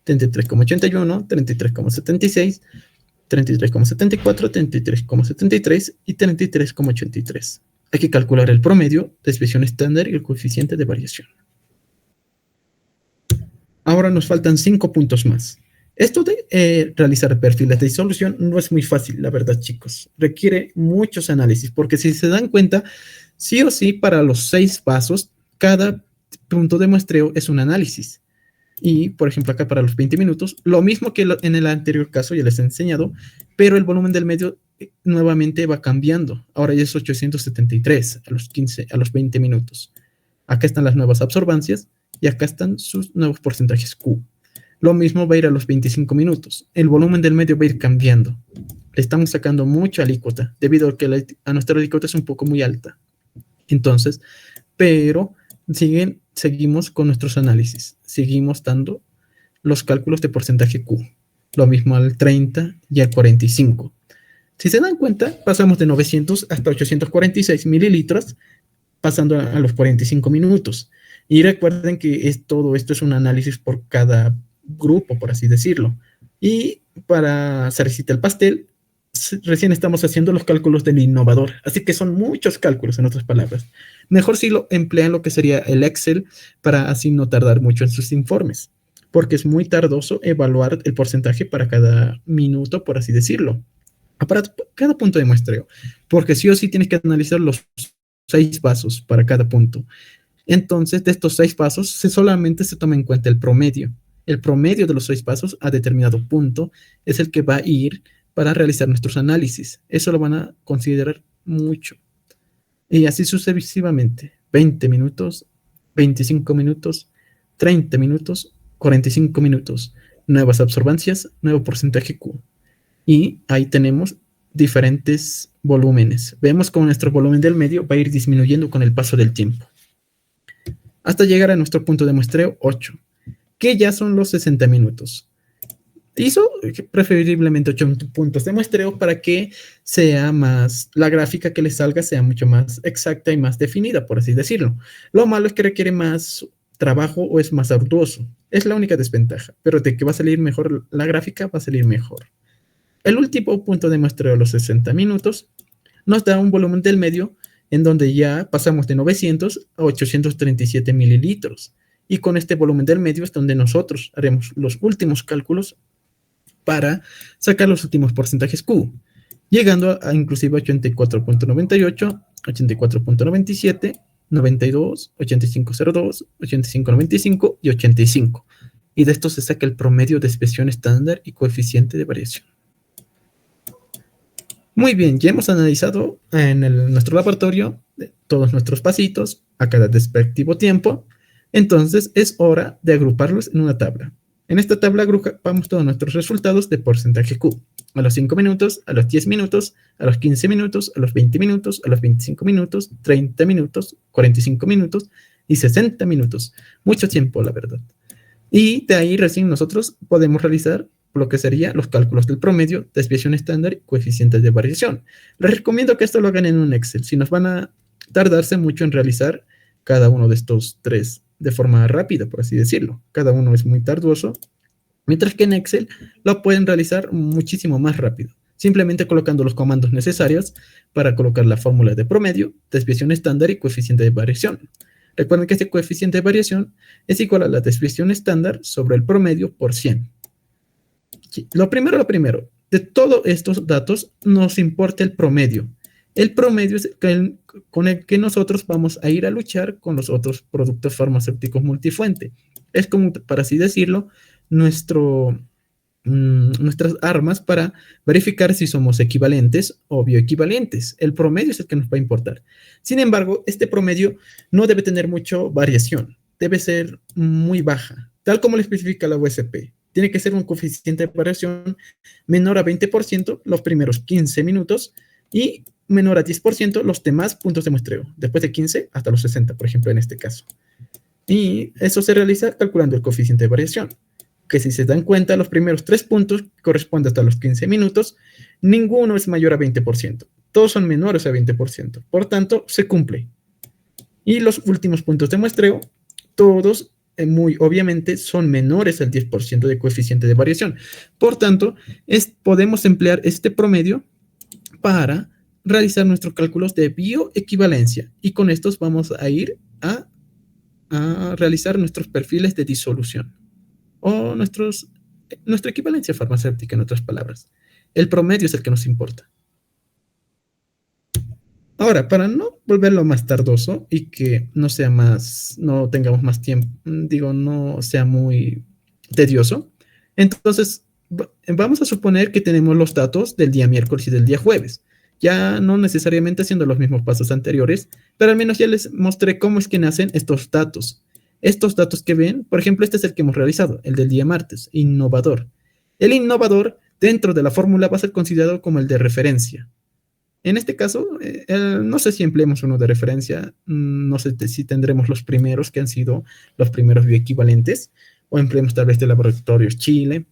33,81, 33,76, 33,74, 33,73 y 33,83. Hay que calcular el promedio, desviación estándar y el coeficiente de variación. Ahora nos faltan 5 puntos más. Esto de realizar perfiles de disolución no es muy fácil, la verdad, chicos. Requiere muchos análisis, porque si se dan cuenta, sí o sí, para los 6 pasos, cada punto de muestreo es un análisis. Y, por ejemplo, acá para los 20 minutos, lo mismo que en el anterior caso, ya les he enseñado, pero el volumen del medio nuevamente va cambiando. Ahora ya es 873 a los 20 minutos. Acá están las nuevas absorbancias y acá están sus nuevos porcentajes Q. Lo mismo va a ir a los 25 minutos. El volumen del medio va a ir cambiando. Le estamos sacando mucha alícuota, debido a que a nuestra alícuota es un poco muy alta. Entonces, pero seguimos con nuestros análisis. Seguimos dando los cálculos de porcentaje Q. Lo mismo al 30 y al 45. Si se dan cuenta, pasamos de 900 hasta 846 mililitros, pasando a los 45 minutos. Y recuerden que todo esto es un análisis por cada grupo, por así decirlo. Y para cerecita el pastel, recién estamos haciendo los cálculos del innovador. Así que son muchos cálculos, en otras palabras. Mejor si lo emplean lo que sería el Excel, para así no tardar mucho en sus informes, porque es muy tardoso evaluar el porcentaje para cada minuto, por así decirlo, para cada punto de muestreo, porque sí o sí tienes que analizar los 6 pasos para cada punto. Entonces, de estos 6 pasos, solamente se toma en cuenta el promedio. El promedio de los 6 pasos a determinado punto es el que va a ir para realizar nuestros análisis. Eso lo van a considerar mucho. Y así sucesivamente. 20 minutos, 25 minutos, 30 minutos, 45 minutos. Nuevas absorbancias, nuevo porcentaje Q. Y ahí tenemos diferentes volúmenes. Vemos cómo nuestro volumen del medio va a ir disminuyendo con el paso del tiempo, hasta llegar a nuestro punto de muestreo 8, que ya son los 60 minutos. Hizo preferiblemente 8 puntos de muestreo para que sea más, la gráfica que les salga sea mucho más exacta y más definida, por así decirlo. Lo malo es que requiere más trabajo o es más arduoso. Es la única desventaja, pero de que va a salir mejor la gráfica, va a salir mejor. El último punto de muestreo, los 60 minutos, nos da un volumen del medio en donde ya pasamos de 900 a 837 mililitros. Y con este volumen del medio es donde nosotros haremos los últimos cálculos para sacar los últimos porcentajes Q, llegando a inclusive 84.98, 84.97, 92, 85.02, 85.95 y 85. Y de esto se saca el promedio de desviación estándar y coeficiente de variación. Muy bien, ya hemos analizado en nuestro laboratorio todos nuestros pasitos a cada respectivo tiempo. Entonces es hora de agruparlos en una tabla. En esta tabla agrupamos todos nuestros resultados de porcentaje Q. A los 5 minutos, a los 10 minutos, a los 15 minutos, a los 20 minutos, a los 25 minutos, 30 minutos, 45 minutos y 60 minutos. Mucho tiempo, la verdad. Y de ahí recién nosotros podemos realizar lo que serían los cálculos del promedio, desviación estándar y coeficientes de variación. Les recomiendo que esto lo hagan en un Excel, si nos van a tardarse mucho en realizar cada uno de estos 3 de forma rápida, por así decirlo. Cada uno es muy tarduoso, mientras que en Excel lo pueden realizar muchísimo más rápido, simplemente colocando los comandos necesarios para colocar la fórmula de promedio, desviación estándar y coeficiente de variación. Recuerden que este coeficiente de variación es igual a la desviación estándar sobre el promedio por 100. Lo primero, de todos estos datos nos importa el promedio. El promedio es con el que nosotros vamos a ir a luchar con los otros productos farmacéuticos multifuente. Es como, para así decirlo, nuestras armas para verificar si somos equivalentes o bioequivalentes. El promedio es el que nos va a importar. Sin embargo, este promedio no debe tener mucha variación. Debe ser muy baja, tal como lo especifica la USP. Tiene que ser un coeficiente de variación menor a 20% los primeros 15 minutos y menor a 10% los demás puntos de muestreo, después de 15 hasta los 60, por ejemplo, en este caso. Y eso se realiza calculando el coeficiente de variación, que si se dan cuenta, los primeros 3 puntos corresponden hasta los 15 minutos, ninguno es mayor a 20%, todos son menores a 20%, por tanto, se cumple. Y los últimos puntos de muestreo, todos muy obviamente son menores al 10% de coeficiente de variación. Por tanto, podemos emplear este promedio para realizar nuestros cálculos de bioequivalencia. Y con estos vamos a ir a realizar nuestros perfiles de disolución o nuestra equivalencia farmacéutica, en otras palabras. El promedio es el que nos importa. Ahora, para no volverlo más tardoso y que no tengamos más tiempo, no sea muy tedioso, entonces vamos a suponer que tenemos los datos del día miércoles y del día jueves, ya no necesariamente haciendo los mismos pasos anteriores, pero al menos ya les mostré cómo es que nacen estos datos. Estos datos que ven, por ejemplo, este es el que hemos realizado, el del día martes, innovador. El innovador dentro de la fórmula va a ser considerado como el de referencia. En este caso, no sé si empleemos uno de referencia, no sé si tendremos los primeros que han sido los primeros bioequivalentes, o empleemos tal vez de Laboratorios Chile,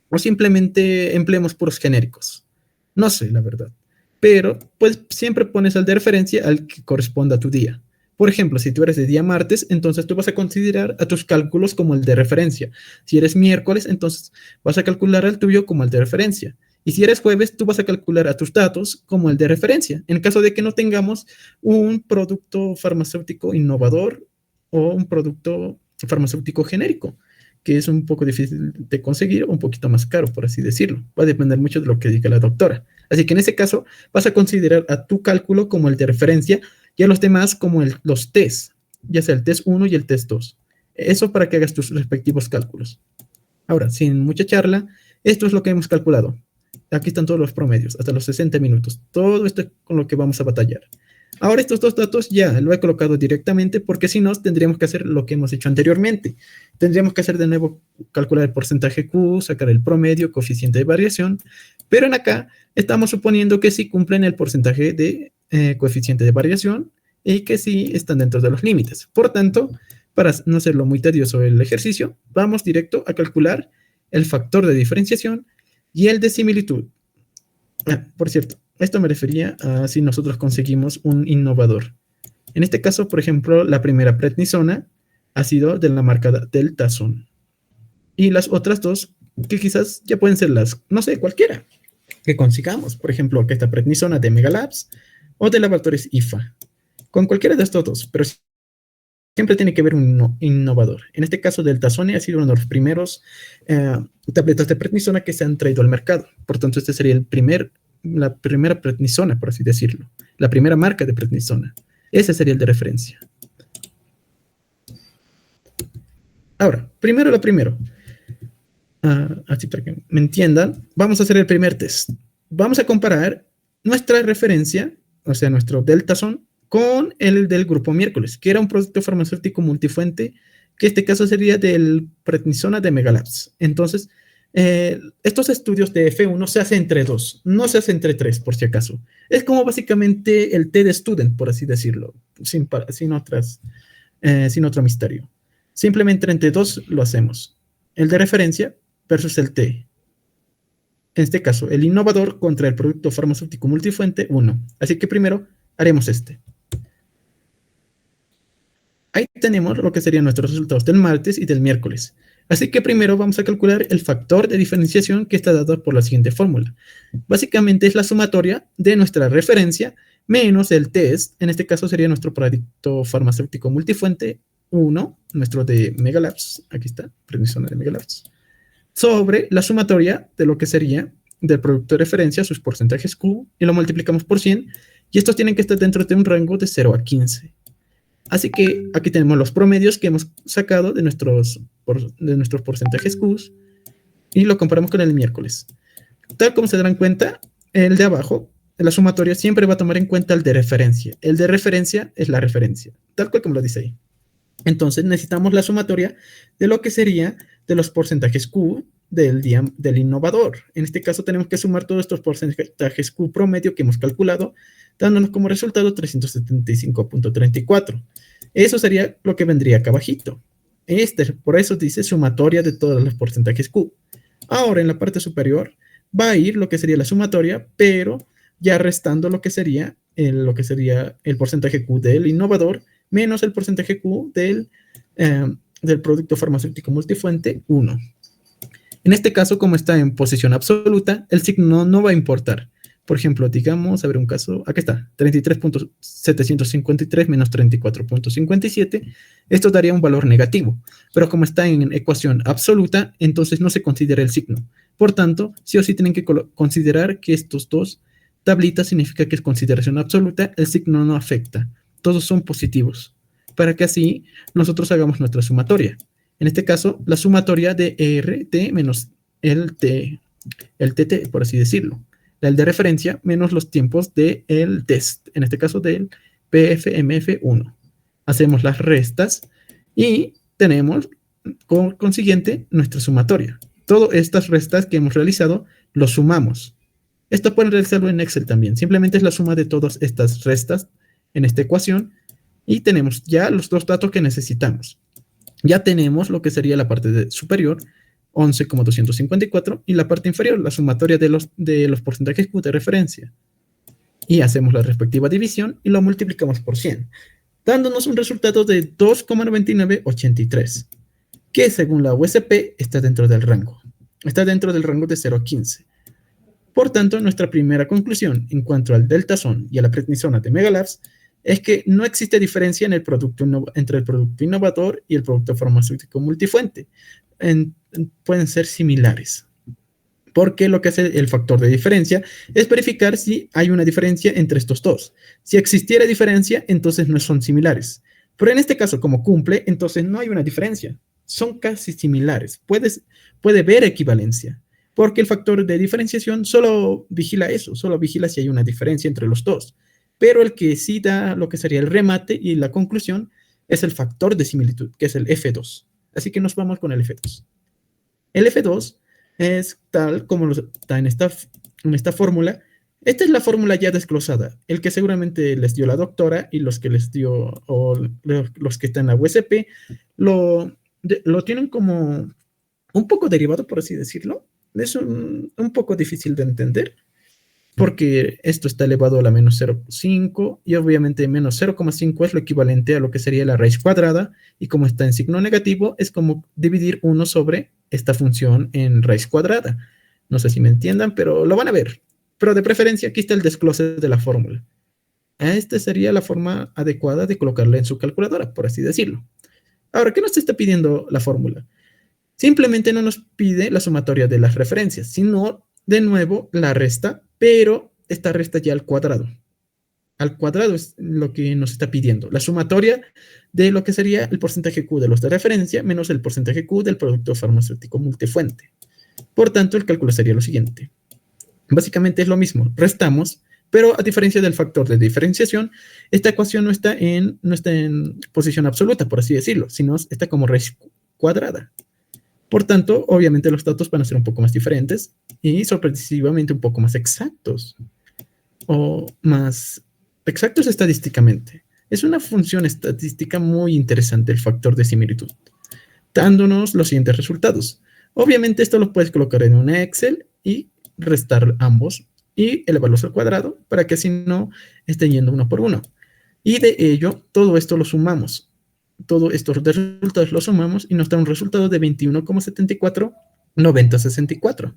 o simplemente empleemos puros genéricos. No sé, la verdad. Pero pues siempre pones el de referencia al que corresponda a tu día. Por ejemplo, si tú eres de día martes, entonces tú vas a considerar a tus cálculos como el de referencia. Si eres miércoles, entonces vas a calcular al tuyo como el de referencia. Y si eres jueves, tú vas a calcular a tus datos como el de referencia, en caso de que no tengamos un producto farmacéutico innovador o un producto farmacéutico genérico, que es un poco difícil de conseguir o un poquito más caro, por así decirlo. Va a depender mucho de lo que diga la doctora. Así que en ese caso, vas a considerar a tu cálculo como el de referencia y a los demás como los test, ya sea el test 1 y el test 2. Eso para que hagas tus respectivos cálculos. Ahora, sin mucha charla, esto es lo que hemos calculado. Aquí están todos los promedios, hasta los 60 minutos. Todo esto es con lo que vamos a batallar. Ahora estos dos datos ya lo he colocado directamente porque si no tendríamos que hacer lo que hemos hecho anteriormente. Tendríamos que hacer de nuevo, calcular el porcentaje Q, sacar el promedio, coeficiente de variación, pero en acá estamos suponiendo que sí cumplen el porcentaje de coeficiente de variación y que sí están dentro de los límites. Por tanto, para no hacerlo muy tedioso el ejercicio, vamos directo a calcular el factor de diferenciación y el de similitud. Por cierto, esto me refería a si nosotros conseguimos un innovador. En este caso, por ejemplo, la primera prednisona ha sido de la marca Deltason. Y las otras dos, que quizás ya pueden ser no sé, cualquiera que consigamos. Por ejemplo, que esta prednisona de Megalabs o de Laboratorios IFA. Con cualquiera de estos dos, pero siempre tiene que haber un innovador. En este caso, Deltasone ha sido uno de los primeros tabletas de prednisona que se han traído al mercado. Por tanto, este sería la primera prednisona, por así decirlo. La primera marca de prednisona. Ese sería el de referencia. Ahora, primero lo primero. Así para que me entiendan, vamos a hacer el primer test. Vamos a comparar nuestra referencia, o sea, nuestro Deltason, con el del grupo miércoles, que era un producto farmacéutico multifuente, que en este caso sería del prednisona de Megalabs. Entonces, estos estudios de F1 se hacen entre 2, no se hacen entre 3, por si acaso. Es como básicamente el T de Student, por así decirlo, sin otro misterio. Simplemente entre 2 lo hacemos. El de referencia versus el T. En este caso, el innovador contra el producto farmacéutico multifuente, 1. Así que primero haremos este. Ahí tenemos lo que serían nuestros resultados del martes y del miércoles. Así que primero vamos a calcular el factor de diferenciación que está dado por la siguiente fórmula. Básicamente es la sumatoria de nuestra referencia menos el test, en este caso sería nuestro producto farmacéutico multifuente 1, nuestro de Megalabs, aquí está, prednisona de Megalabs, sobre la sumatoria de lo que sería del producto de referencia, sus porcentajes Q, y lo multiplicamos por 100, y estos tienen que estar dentro de un rango de 0 a 15. Así que aquí tenemos los promedios que hemos sacado de nuestros porcentajes Q y lo comparamos con el miércoles. Tal como se darán cuenta, el de abajo, la sumatoria siempre va a tomar en cuenta el de referencia. El de referencia es la referencia, tal cual como lo dice ahí. Entonces necesitamos la sumatoria de lo que sería de los porcentajes Q del innovador. En este caso tenemos que sumar todos estos porcentajes Q promedio que hemos calculado, dándonos como resultado 375.34. Eso sería lo que vendría acá abajito. Por eso dice sumatoria de todos los porcentajes Q. Ahora en la parte superior va a ir lo que sería la sumatoria, pero ya restando lo que sería el porcentaje Q del innovador menos el porcentaje Q del producto farmacéutico multifuente 1. En este caso, como está en posición absoluta, el signo no va a importar. Por ejemplo, digamos, a ver un caso, acá está, 33.753 menos 34.57. Esto daría un valor negativo, pero como está en ecuación absoluta, entonces no se considera el signo. Por tanto, sí o sí tienen que considerar que estos dos tablitas significa que es consideración absoluta, el signo no afecta. Todos son positivos, para que así nosotros hagamos nuestra sumatoria. En este caso, la sumatoria de ERT menos el TT, por así decirlo. El de referencia menos los tiempos del test, en este caso del PFMF1. Hacemos las restas y tenemos, por consiguiente, nuestra sumatoria. Todas estas restas que hemos realizado, los sumamos. Esto pueden realizarlo en Excel también. Simplemente es la suma de todas estas restas en esta ecuación y tenemos ya los dos datos que necesitamos. Ya tenemos lo que sería la parte superior, 11,254, y la parte inferior, la sumatoria de los porcentajes Q de referencia. Y hacemos la respectiva división y lo multiplicamos por 100, dándonos un resultado de 2,9983, que según la USP está dentro del rango. Está dentro del rango de 0 a 15. Por tanto, nuestra primera conclusión en cuanto al deltazón y a la prednisona de Megalabs es que no existe diferencia entre el producto innovador y el producto farmacéutico multifuente. Pueden ser similares. Porque lo que hace el factor de diferencia es verificar si hay una diferencia entre estos dos. Si existiera diferencia, entonces no son similares. Pero en este caso, como cumple, entonces no hay una diferencia. Son casi similares. Puede ver equivalencia. Porque el factor de diferenciación solo vigila eso, solo vigila si hay una diferencia entre los dos. Pero el que sí da lo que sería el remate y la conclusión es el factor de similitud, que es el F2. Así que nos vamos con el F2. El F2 es tal como está en esta fórmula. Esta es la fórmula ya desglosada, el que seguramente les dio la doctora y los que les dio, o los que están en la USP, lo tienen como un poco derivado, por así decirlo. Es un poco difícil de entender, porque esto está elevado a la menos 0,5 y obviamente menos 0,5 es lo equivalente a lo que sería la raíz cuadrada, y como está en signo negativo es como dividir 1 sobre esta función en raíz cuadrada. No sé si me entiendan, pero lo van a ver. Pero de preferencia aquí está el desglose de la fórmula. Esta sería la forma adecuada de colocarla en su calculadora, por así decirlo. Ahora, ¿qué nos está pidiendo la fórmula? Simplemente no nos pide la sumatoria de las referencias, sino de nuevo la resta, pero esta resta ya al cuadrado. Al cuadrado es lo que nos está pidiendo. La sumatoria de lo que sería el porcentaje Q de los de referencia menos el porcentaje Q del producto farmacéutico multifuente. Por tanto, el cálculo sería lo siguiente. Básicamente es lo mismo. Restamos, pero a diferencia del factor de diferenciación, esta ecuación no está en posición absoluta, por así decirlo, sino está como raíz cuadrada. Por tanto, obviamente los datos van a ser un poco más diferentes y sorpresivamente un poco más exactos, o más exactos estadísticamente. Es una función estadística muy interesante el factor de similitud, dándonos los siguientes resultados. Obviamente esto lo puedes colocar en una Excel y restar ambos y elevarlos al cuadrado para que así no estén yendo uno por uno. Y de ello, todo esto lo sumamos. Todos estos resultados los sumamos y nos da un resultado de 21,749064.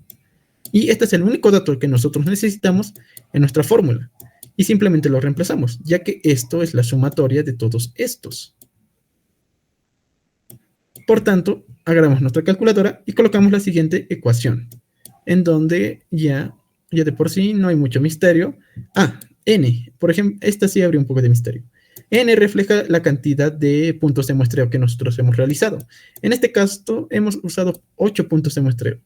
Y este es el único dato que nosotros necesitamos en nuestra fórmula. Y simplemente lo reemplazamos, ya que esto es la sumatoria de todos estos. Por tanto, agarramos nuestra calculadora y colocamos la siguiente ecuación, en donde ya de por sí no hay mucho misterio. N, por ejemplo, esta sí abre un poco de misterio. N refleja la cantidad de puntos de muestreo que nosotros hemos realizado. En este caso, hemos usado 8 puntos de muestreo.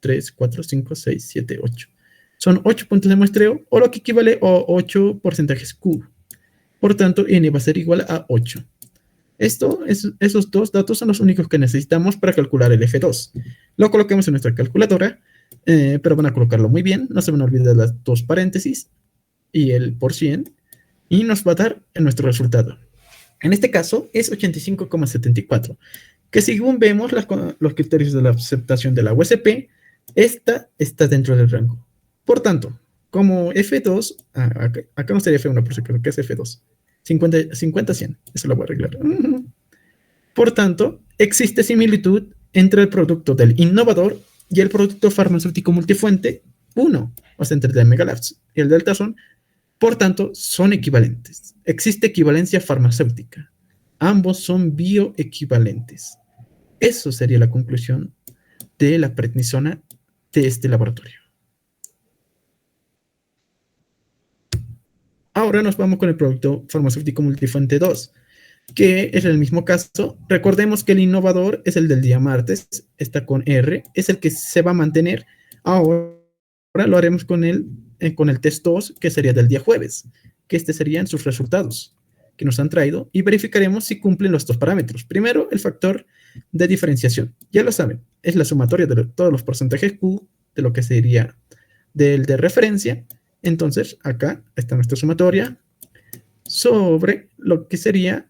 3, 4, 5, 6, 7, 8. Son 8 puntos de muestreo, o lo que equivale a 8 porcentajes Q. Por tanto, N va a ser igual a 8. Esos dos datos son los únicos que necesitamos para calcular el F2. Lo coloquemos en nuestra calculadora, pero van a colocarlo muy bien. No se van a olvidar las dos paréntesis y el por cien, y nos va a dar nuestro resultado. En este caso es 85,74, que según vemos los criterios de la aceptación de la USP, esta está dentro del rango. Por tanto, como F2, acá no sería F1, por si creo que es F2, 50-100, eso lo voy a arreglar. Por tanto, existe similitud entre el producto del innovador y el producto farmacéutico multifuente 1, o sea, entre el Megalabs y el Deltason. Por tanto, son equivalentes. Existe equivalencia farmacéutica. Ambos son bioequivalentes. Eso sería la conclusión de la prednisona de este laboratorio. Ahora nos vamos con el producto farmacéutico multifuente 2, que es el mismo caso. Recordemos que el innovador es el del día martes, está con R, es el que se va a mantener. Ahora lo haremos con el test 2, que sería del día jueves, que serían sus resultados que nos han traído, y verificaremos si cumplen los dos parámetros. Primero, el factor de diferenciación. Ya lo saben, es la sumatoria de todos los porcentajes Q de lo que sería del de referencia. Entonces, acá está nuestra sumatoria sobre lo que sería,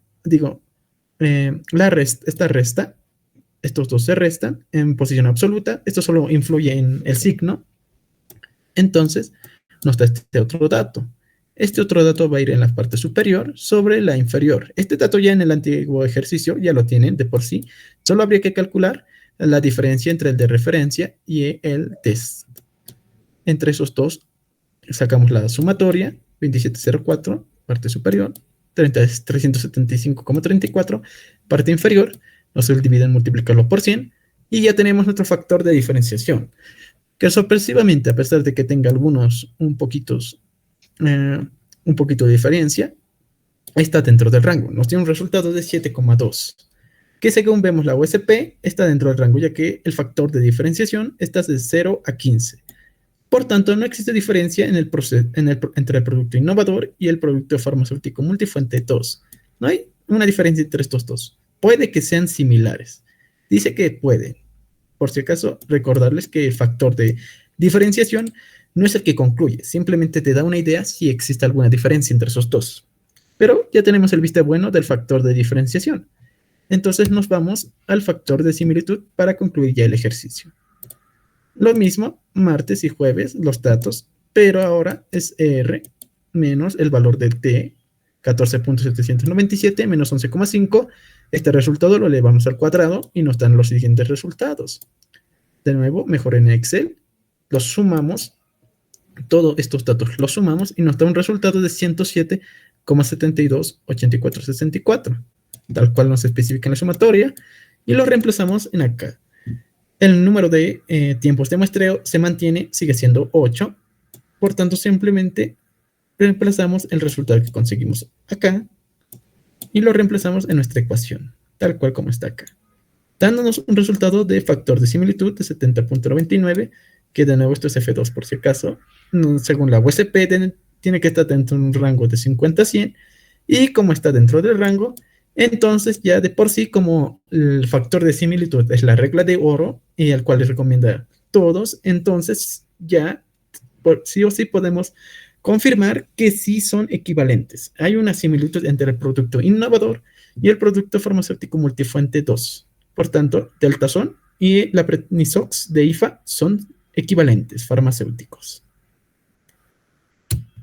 esta resta, estos dos se restan en posición absoluta, esto solo influye en el signo. Entonces, nos da este otro dato. Este otro dato va a ir en la parte superior sobre la inferior. Este dato ya en el antiguo ejercicio ya lo tienen de por sí. Solo habría que calcular la diferencia entre el de referencia y el test. Entre esos dos sacamos la sumatoria, 2704, parte superior, 375,34, parte inferior, nos dividen multiplicarlo por 100, y ya tenemos nuestro factor de diferenciación, que sorpresivamente, a pesar de que tenga algunos un poquito de diferencia, está dentro del rango. Nos tiene un resultado de 7,2, que según vemos la USP, está dentro del rango, ya que el factor de diferenciación está de 0 a 15. Por tanto, no existe diferencia entre el producto innovador y el producto farmacéutico multifuente 2. No hay una diferencia entre estos dos. Puede que sean similares. Dice que pueden. Por si acaso, recordarles que el factor de diferenciación no es el que concluye, simplemente te da una idea si existe alguna diferencia entre esos dos. Pero ya tenemos el visto bueno del factor de diferenciación. Entonces nos vamos al factor de similitud para concluir ya el ejercicio. Lo mismo, martes y jueves, los datos, pero ahora es R menos el valor del T, 14.797 menos 11,5. Este resultado lo elevamos al cuadrado y nos dan los siguientes resultados. De nuevo, mejor en Excel, los sumamos, todos estos datos los sumamos y nos da un resultado de 107,728464, tal cual nos especifica en la sumatoria, y lo reemplazamos en acá. El número de tiempos de muestreo se mantiene, sigue siendo 8. Por tanto, simplemente reemplazamos el resultado que conseguimos acá y lo reemplazamos en nuestra ecuación, tal cual como está acá, dándonos un resultado de factor de similitud de 70.99, que de nuevo esto es F2 por si acaso. Según la USP, tiene que estar dentro de un rango de 50 a 100, y como está dentro del rango, entonces ya de por sí, como el factor de similitud es la regla de oro y al cual les recomienda a todos, entonces ya sí o sí podemos confirmar que sí son equivalentes. Hay una similitud entre el producto innovador y el producto farmacéutico multifuente 2. Por tanto, Deltason y la prednisox de IFA son equivalentes farmacéuticos.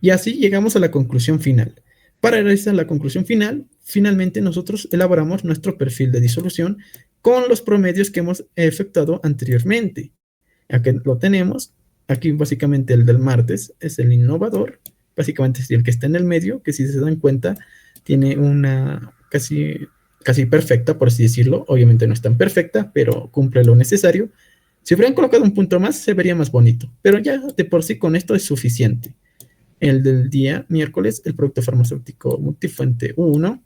Y así llegamos a la conclusión final. Para realizar la conclusión final, finalmente nosotros elaboramos nuestro perfil de disolución con los promedios que hemos efectuado anteriormente. Aquí lo tenemos. Aquí básicamente el del martes es el innovador. Básicamente es el que está en el medio, que si se dan cuenta tiene una casi perfecta, por así decirlo. Obviamente no es tan perfecta, pero cumple lo necesario. Si hubieran colocado un punto más, se vería más bonito. Pero ya de por sí con esto es suficiente. El del día miércoles, el producto farmacéutico multifuente 1,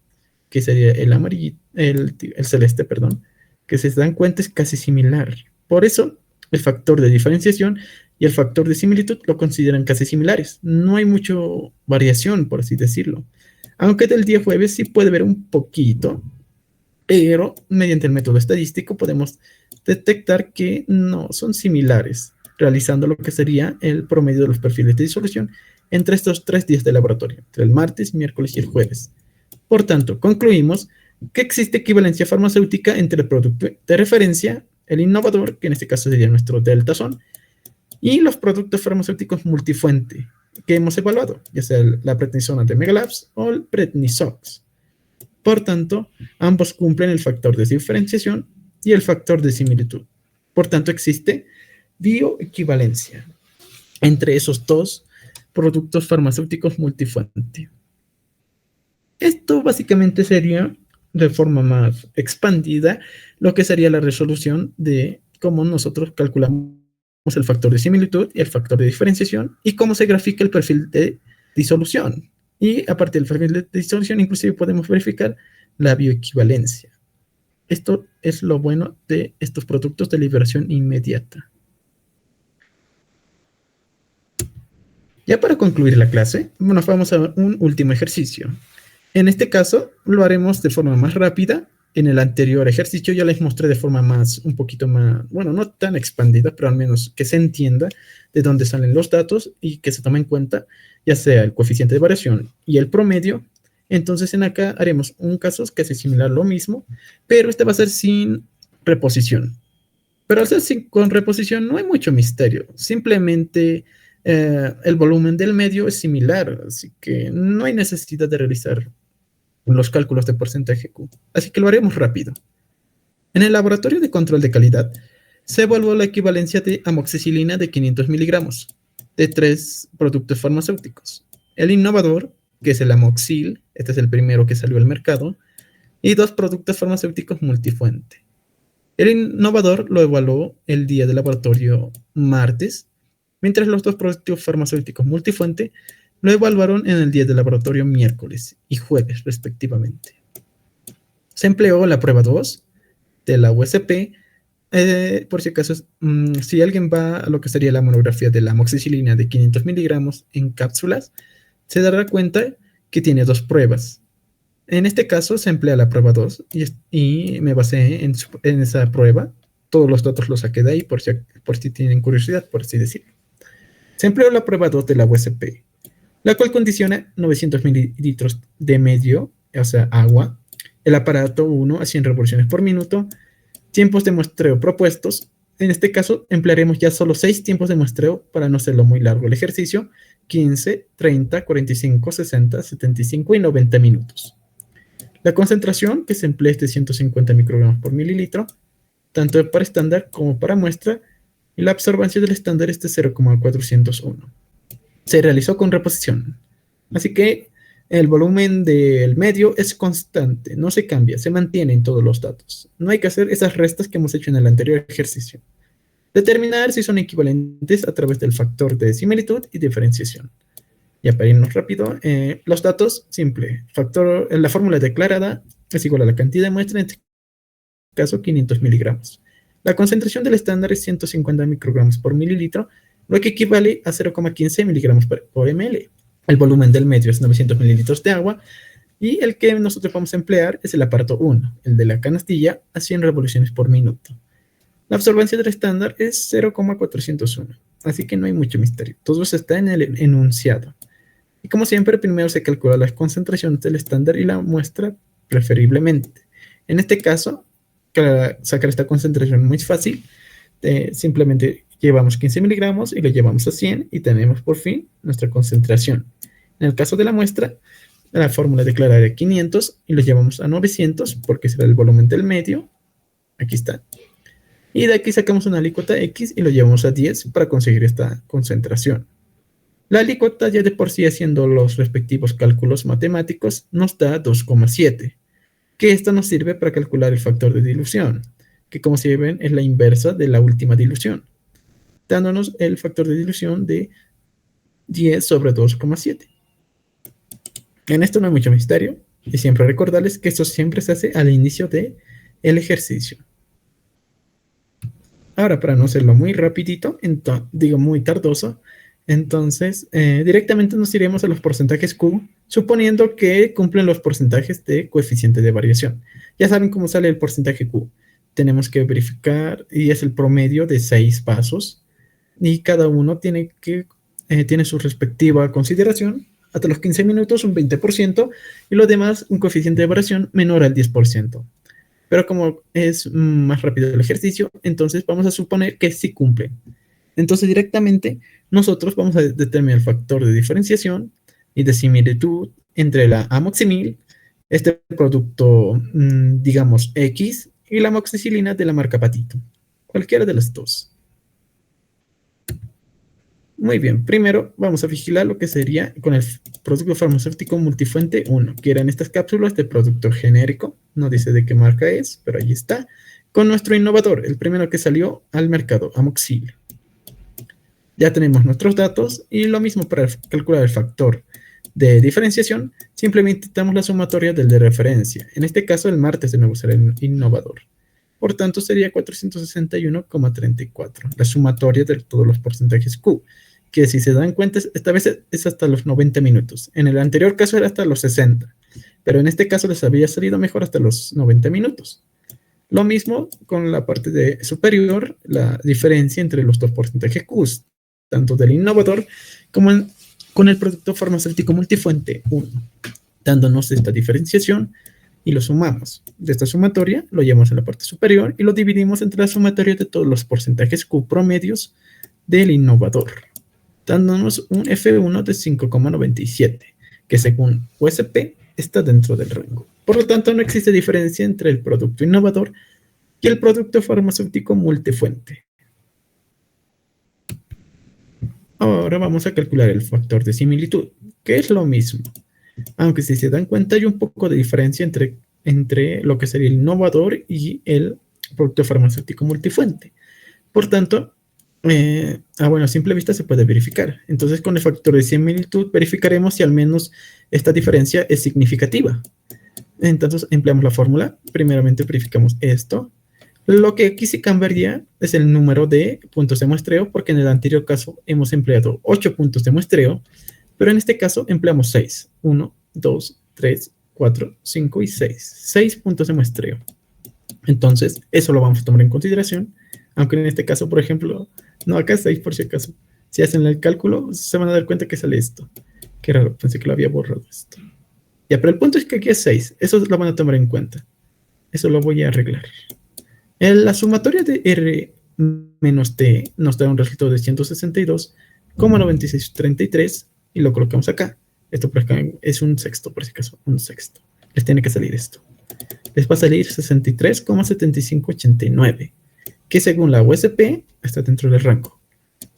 que sería el amarillo, el celeste, perdón, que si se dan cuenta es casi similar. Por eso, el factor de diferenciación y el factor de similitud lo consideran casi similares. No hay mucha variación, por así decirlo. Aunque del día jueves sí puede haber un poquito, pero mediante el método estadístico podemos detectar que no son similares, realizando lo que sería el promedio de los perfiles de disolución entre estos 3 días de laboratorio, entre el martes, miércoles y el jueves. Por tanto, concluimos que existe equivalencia farmacéutica entre el producto de referencia, el innovador, que en este caso sería nuestro deltazón, y los productos farmacéuticos multifuente que hemos evaluado, ya sea la prednisona de Megalabs o el prednisox. Por tanto, ambos cumplen el factor de diferenciación y el factor de similitud. Por tanto, existe bioequivalencia entre esos dos productos farmacéuticos multifuente. Esto básicamente sería, de forma más expandida, lo que sería la resolución de cómo nosotros calculamos el factor de similitud y el factor de diferenciación y cómo se grafica el perfil de disolución. Y a partir del perfil de disolución, inclusive podemos verificar la bioequivalencia. Esto es lo bueno de estos productos de liberación inmediata. Ya para concluir la clase, nos vamos a un último ejercicio. En este caso, lo haremos de forma más rápida. En el anterior ejercicio ya les mostré de forma un poquito más, bueno, no tan expandida, pero al menos que se entienda de dónde salen los datos y que se tome en cuenta ya sea el coeficiente de variación y el promedio. Entonces en acá haremos un caso que hace similar lo mismo, pero este va a ser sin reposición. Pero al ser con reposición no hay mucho misterio, simplemente el volumen del medio es similar, así que no hay necesidad de realizar los cálculos de porcentaje Q. Así que lo haremos rápido. En el laboratorio de control de calidad se evaluó la equivalencia de amoxicilina de 500 miligramos de 3 productos farmacéuticos. El innovador, que es el amoxil, este es el primero que salió al mercado, y 2 productos farmacéuticos multifuente. El innovador lo evaluó el día de laboratorio martes, mientras los 2 productos farmacéuticos multifuente lo evaluaron en el día de laboratorio miércoles y jueves, respectivamente. Se empleó la prueba 2 de la USP. Por si acaso, si alguien va a lo que sería la monografía de la amoxicilina de 500 miligramos en cápsulas, se dará cuenta que tiene 2 pruebas. En este caso se emplea la prueba 2 y me basé en esa prueba. Todos los datos los saqué de ahí por si tienen curiosidad, por así decirlo. Se empleó la prueba 2 de la USP, la cual condiciona 900 mililitros de medio, o sea, agua, el aparato 1 a 100 revoluciones por minuto, tiempos de muestreo propuestos. En este caso, emplearemos ya solo 6 tiempos de muestreo para no hacerlo muy largo el ejercicio: 15, 30, 45, 60, 75 y 90 minutos. La concentración que se emplea es de 150 microgramos por mililitro, tanto para estándar como para muestra, y la absorbancia del estándar es de 0,401. Se realizó con reposición, así que el volumen del medio es constante, no se cambia, se mantiene en todos los datos. No hay que hacer esas restas que hemos hecho en el anterior ejercicio. Determinar si son equivalentes a través del factor de similitud y diferenciación. Ya para irnos rápido, los datos, simple. La fórmula declarada es igual a la cantidad de muestra, en este caso 500 miligramos. La concentración del estándar es 150 microgramos por mililitro, lo que equivale a 0,15 miligramos por ml. El volumen del medio es 900 mililitros de agua y el que nosotros vamos a emplear es el aparato 1, el de la canastilla, a 100 revoluciones por minuto. La absorbancia del estándar es 0,401, así que no hay mucho misterio. Todo eso está en el enunciado. Y como siempre, primero se calcula las concentraciones del estándar y la muestra preferiblemente. En este caso, para sacar esta concentración muy fácil, simplemente llevamos 15 miligramos y lo llevamos a 100 y tenemos por fin nuestra concentración. En el caso de la muestra, la fórmula declarada 500 y lo llevamos a 900 porque será el volumen del medio. Aquí está. Y de aquí sacamos una alícuota X y lo llevamos a 10 para conseguir esta concentración. La alícuota, ya de por sí haciendo los respectivos cálculos matemáticos, nos da 2,7, que esto nos sirve para calcular el factor de dilución, que como se ven es la inversa de la última dilución, dándonos el factor de dilución de 10 sobre 2,7. En esto no hay mucho misterio, y siempre recordarles que esto siempre se hace al inicio del ejercicio. Ahora, para no hacerlo muy rapidito, muy tardoso, entonces directamente nos iremos a los porcentajes Q suponiendo que cumplen los porcentajes de coeficiente de variación. Ya saben cómo sale el porcentaje Q. Tenemos que verificar, y es el promedio de 6 pasos, y cada uno tiene su respectiva consideración. Hasta los 15 minutos un 20%, y lo demás un coeficiente de variación menor al 10%. Pero como es más rápido el ejercicio, entonces vamos a suponer que sí cumple. Entonces directamente nosotros vamos a determinar el factor de diferenciación y de similitud entre la amoxicil, este producto, digamos, X, y la amoxicilina de la marca Patito. Cualquiera de las dos. Muy bien, primero vamos a vigilar lo que sería con el producto farmacéutico multifuente 1, que eran estas cápsulas de producto genérico, no dice de qué marca es, pero ahí está, con nuestro innovador, el primero que salió al mercado, amoxil. Ya tenemos nuestros datos, y lo mismo para calcular el factor de diferenciación, simplemente damos la sumatoria del de referencia. En este caso, el martes de nuevo será el innovador. Por tanto, sería 461,34, la sumatoria de todos los porcentajes Q, que si se dan cuenta, esta vez es hasta los 90 minutos. En el anterior caso era hasta los 60, pero en este caso les había salido mejor hasta los 90 minutos. Lo mismo con la parte de superior, la diferencia entre los dos porcentajes Q, tanto del innovador como con el producto farmacéutico multifuente 1, dándonos esta diferenciación, y lo sumamos. De esta sumatoria lo llevamos a la parte superior y lo dividimos entre la sumatoria de todos los porcentajes Q promedios del innovador, dándonos un F1 de 5,97, que según USP está dentro del rango. Por lo tanto, no existe diferencia entre el producto innovador y el producto farmacéutico multifuente. Ahora vamos a calcular el factor de similitud, que es lo mismo, aunque si se dan cuenta hay un poco de diferencia entre lo que sería el innovador y el producto farmacéutico multifuente. Por tanto, bueno, a simple vista se puede verificar. Entonces, con el factor de similitud verificaremos si al menos esta diferencia es significativa. Entonces, empleamos la fórmula. Primeramente verificamos esto. Lo que aquí sí cambiaría es el número de puntos de muestreo, porque en el anterior caso hemos empleado 8 puntos de muestreo, pero en este caso empleamos 6. 1, 2, 3, 4, 5 y 6. 6 puntos de muestreo. Entonces, eso lo vamos a tomar en consideración, aunque en este caso, por ejemplo, no, acá es 6 por si acaso. Si hacen el cálculo, se van a dar cuenta que sale esto. Qué raro, pensé que lo había borrado esto. Ya, pero el punto es que aquí es 6. Eso lo van a tomar en cuenta. Eso lo voy a arreglar. La sumatoria de R menos T nos da un resultado de 162,9633 y lo colocamos acá. Esto por acá es un sexto, por si acaso, un sexto. Les tiene que salir esto. Les va a salir 63,7589, que según la USP está dentro del rango.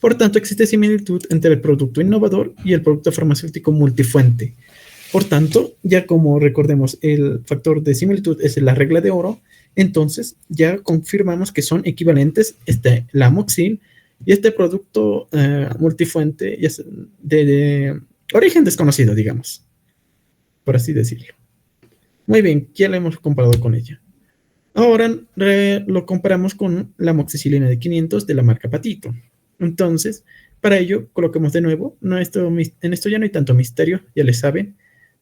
Por tanto, existe similitud entre el producto innovador y el producto farmacéutico multifuente. Por tanto, ya como recordemos, el factor de similitud es la regla de oro, entonces ya confirmamos que son equivalentes la amoxil y este producto multifuente de origen desconocido, digamos, por así decirlo. Muy bien, ya lo hemos comparado con ella. Ahora lo comparamos con la amoxicilina de 500 de la marca Patito. Entonces, para ello, coloquemos de nuevo, en esto ya no hay tanto misterio, ya le saben,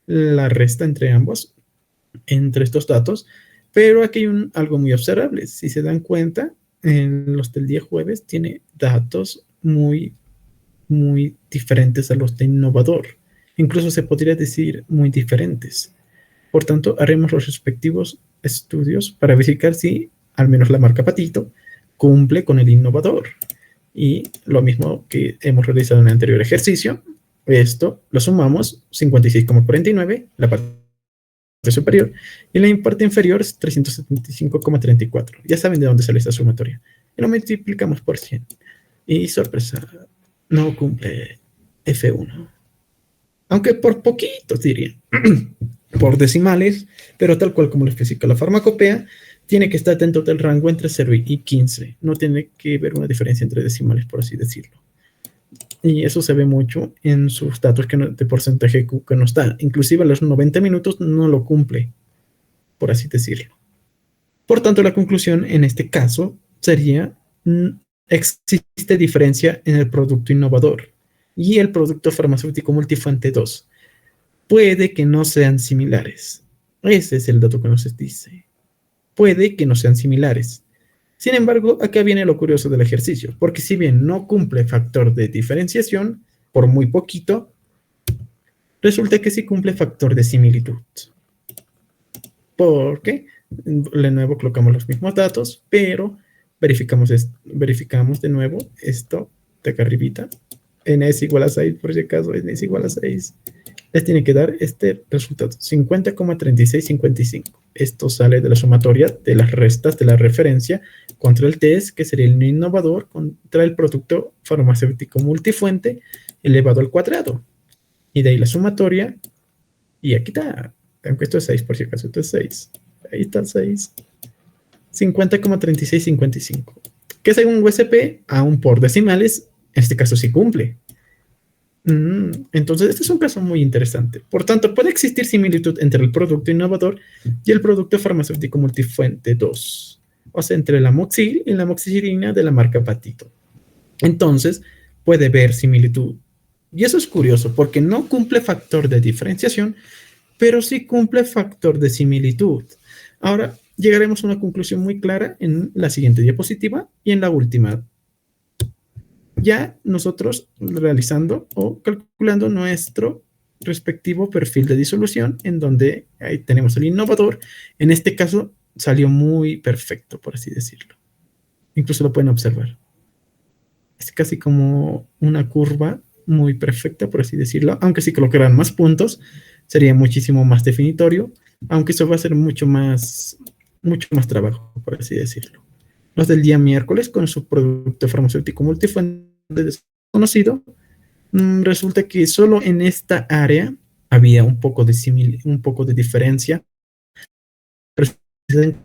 la resta entre ambos, entre estos datos, pero aquí hay algo muy observable. Si se dan cuenta, en los del día jueves tiene datos muy, muy diferentes a los de innovador. Incluso se podría decir muy diferentes. Por tanto, haremos los respectivos estudios para verificar si al menos la marca Patito cumple con el innovador. Y lo mismo que hemos realizado en el anterior ejercicio, esto lo sumamos, 56,49, la parte superior, y la parte inferior es 375,34. Ya saben de dónde sale esta sumatoria. Y lo multiplicamos por 100. Y sorpresa, no cumple F1. Aunque por poquitos diría. Por decimales, pero tal cual como lo especifica la farmacopea, tiene que estar dentro del rango entre 0 y 15. No tiene que haber una diferencia entre decimales, por así decirlo. Y eso se ve mucho en sus datos de porcentaje Q que no está. Inclusive a los 90 minutos no lo cumple, por así decirlo. Por tanto, la conclusión en este caso sería, existe diferencia en el producto innovador y el producto farmacéutico multifuente 2. puede que no sean similares. Ese es el dato que nos dice. Puede que no sean similares. Sin embargo, acá viene lo curioso del ejercicio, porque si bien no cumple factor de diferenciación, por muy poquito, resulta que sí cumple factor de similitud. ¿Por qué? De nuevo colocamos los mismos datos, pero verificamos de nuevo esto de acá arribita. N es igual a 6, por si acaso, N es igual a 6. Les tiene que dar este resultado, 50,3655. Esto sale de la sumatoria de las restas de la referencia contra el test, que sería el no innovador, contra el producto farmacéutico multifuente elevado al cuadrado. Y de ahí la sumatoria, y aquí está, aunque esto es 6 por si acaso, esto es 6. Ahí está el 6. 50,3655. Que según USP, aún por decimales, en este caso sí cumple. Entonces, este es un caso muy interesante. Por tanto, puede existir similitud entre el producto innovador y el producto farmacéutico multifuente 2. O sea, entre la amoxil y la amoxicilina de la marca Patito. Entonces, puede haber similitud. Y eso es curioso, porque no cumple factor de diferenciación, pero sí cumple factor de similitud. Ahora, llegaremos a una conclusión muy clara en la siguiente diapositiva y en la última. Ya nosotros realizando o calculando nuestro respectivo perfil de disolución, en donde ahí tenemos el innovador. En este caso salió muy perfecto, por así decirlo. Incluso lo pueden observar. Es casi como una curva muy perfecta, por así decirlo, aunque si colocaran más puntos, sería muchísimo más definitorio, aunque eso va a ser mucho más trabajo, por así decirlo. Los del día miércoles, con su producto farmacéutico multifuente desconocido, resulta que solo en esta área había un poco de diferencia, pero en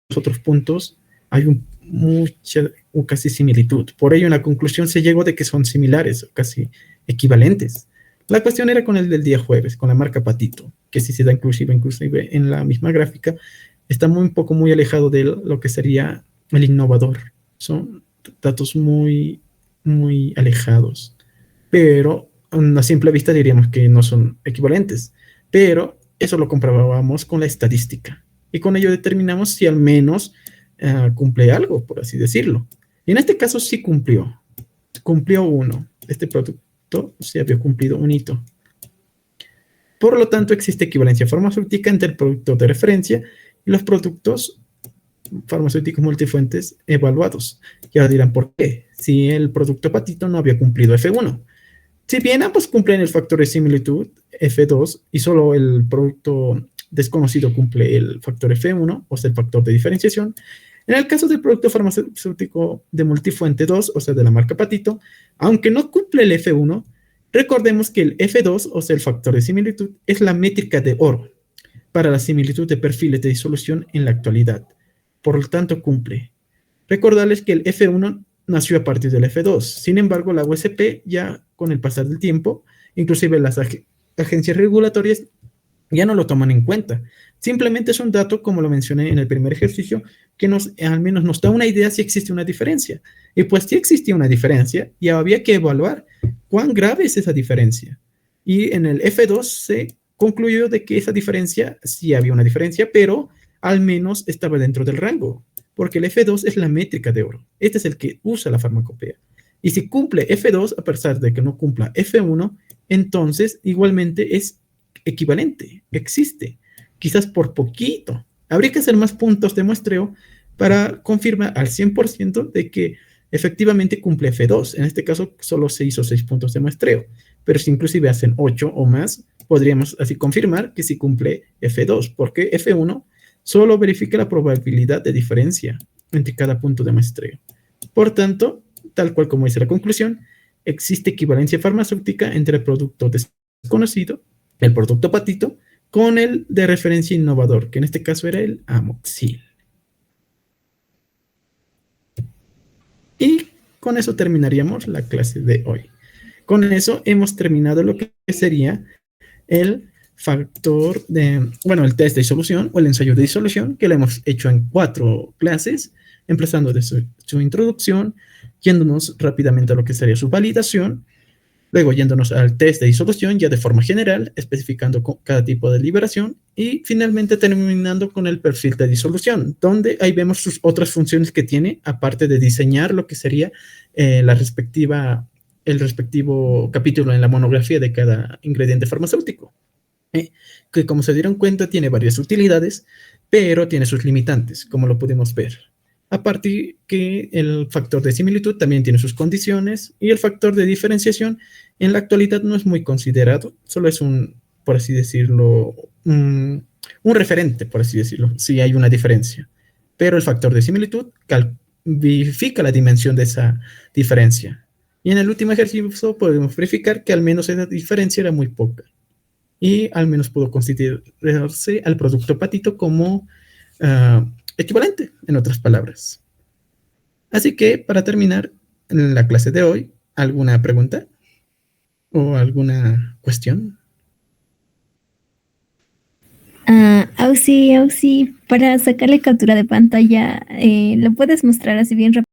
los otros puntos hay mucha o casi similitud. Por ello, en la conclusión se llegó de que son similares o casi equivalentes. La cuestión era con el del día jueves, con la marca Patito, que si se da inclusive en la misma gráfica, está un poco muy alejado de lo que sería el innovador. Son datos muy alejados, pero a una simple vista diríamos que no son equivalentes, pero eso lo comprobábamos con la estadística y con ello determinamos si al menos cumple algo, por así decirlo. Y en este caso sí cumplió uno. Este producto sí había cumplido un hito. Por lo tanto, existe equivalencia farmacéutica entre el producto de referencia y los productos farmacéuticos multifuentes evaluados. Y ahora dirán, ¿por qué? Si el producto Patito no había cumplido F1. Si bien ambos cumplen el factor de similitud, F2, y solo el producto desconocido cumple el factor F1, o sea, el factor de diferenciación, en el caso del producto farmacéutico de multifuente 2, o sea, de la marca Patito, aunque no cumple el F1, recordemos que el F2, o sea, el factor de similitud, es la métrica de oro para la similitud de perfiles de disolución en la actualidad. Por lo tanto, cumple. Recordarles que el F1 nació a partir del F2. Sin embargo, la USP ya con el pasar del tiempo, inclusive las agencias regulatorias ya no lo toman en cuenta. Simplemente es un dato, como lo mencioné en el primer ejercicio, que al menos nos da una idea si existe una diferencia. Y pues sí existía una diferencia y había que evaluar cuán grave es esa diferencia. Y en el F2 se concluyó de que esa diferencia, sí había una diferencia, pero al menos estaba dentro del rango, porque el F2 es la métrica de oro. Este es el que usa la farmacopea. Y si cumple F2, a pesar de que no cumpla F1, entonces igualmente es equivalente, existe, quizás por poquito. Habría que hacer más puntos de muestreo para confirmar al 100% de que efectivamente cumple F2. En este caso solo se hizo 6 puntos de muestreo, pero si inclusive hacen 8 o más, podríamos así confirmar que sí cumple F2, porque F1 solo verifica la probabilidad de diferencia entre cada punto de muestreo. Por tanto, tal cual como dice la conclusión, existe equivalencia farmacéutica entre el producto desconocido, el producto Patito, con el de referencia innovador, que en este caso era el amoxil. Y con eso terminaríamos la clase de hoy. Con eso hemos terminado lo que sería el factor el test de disolución o el ensayo de disolución, que lo hemos hecho en 4 clases, empezando de su introducción, yéndonos rápidamente a lo que sería su validación, Luego, yéndonos al test de disolución, ya de forma general, especificando cada tipo de liberación. Y finalmente terminando con el perfil de disolución, donde ahí vemos sus otras funciones que tiene, aparte de diseñar lo que sería el respectivo capítulo en la monografía de cada ingrediente farmacéutico. Que como se dieron cuenta tiene varias utilidades, pero tiene sus limitantes, como lo pudimos ver. Aparte que el factor de similitud también tiene sus condiciones y el factor de diferenciación en la actualidad no es muy considerado, solo es por así decirlo, un referente, por así decirlo, si hay una diferencia. Pero el factor de similitud verifica la dimensión de esa diferencia. Y en el último ejercicio podemos verificar que al menos esa diferencia era muy poca y al menos pudo considerarse al producto patito como equivalente, en otras palabras. Así que para terminar la clase de hoy, ¿alguna pregunta o alguna cuestión? Auxi, para sacarle captura de pantalla, ¿lo puedes mostrar así bien rápido?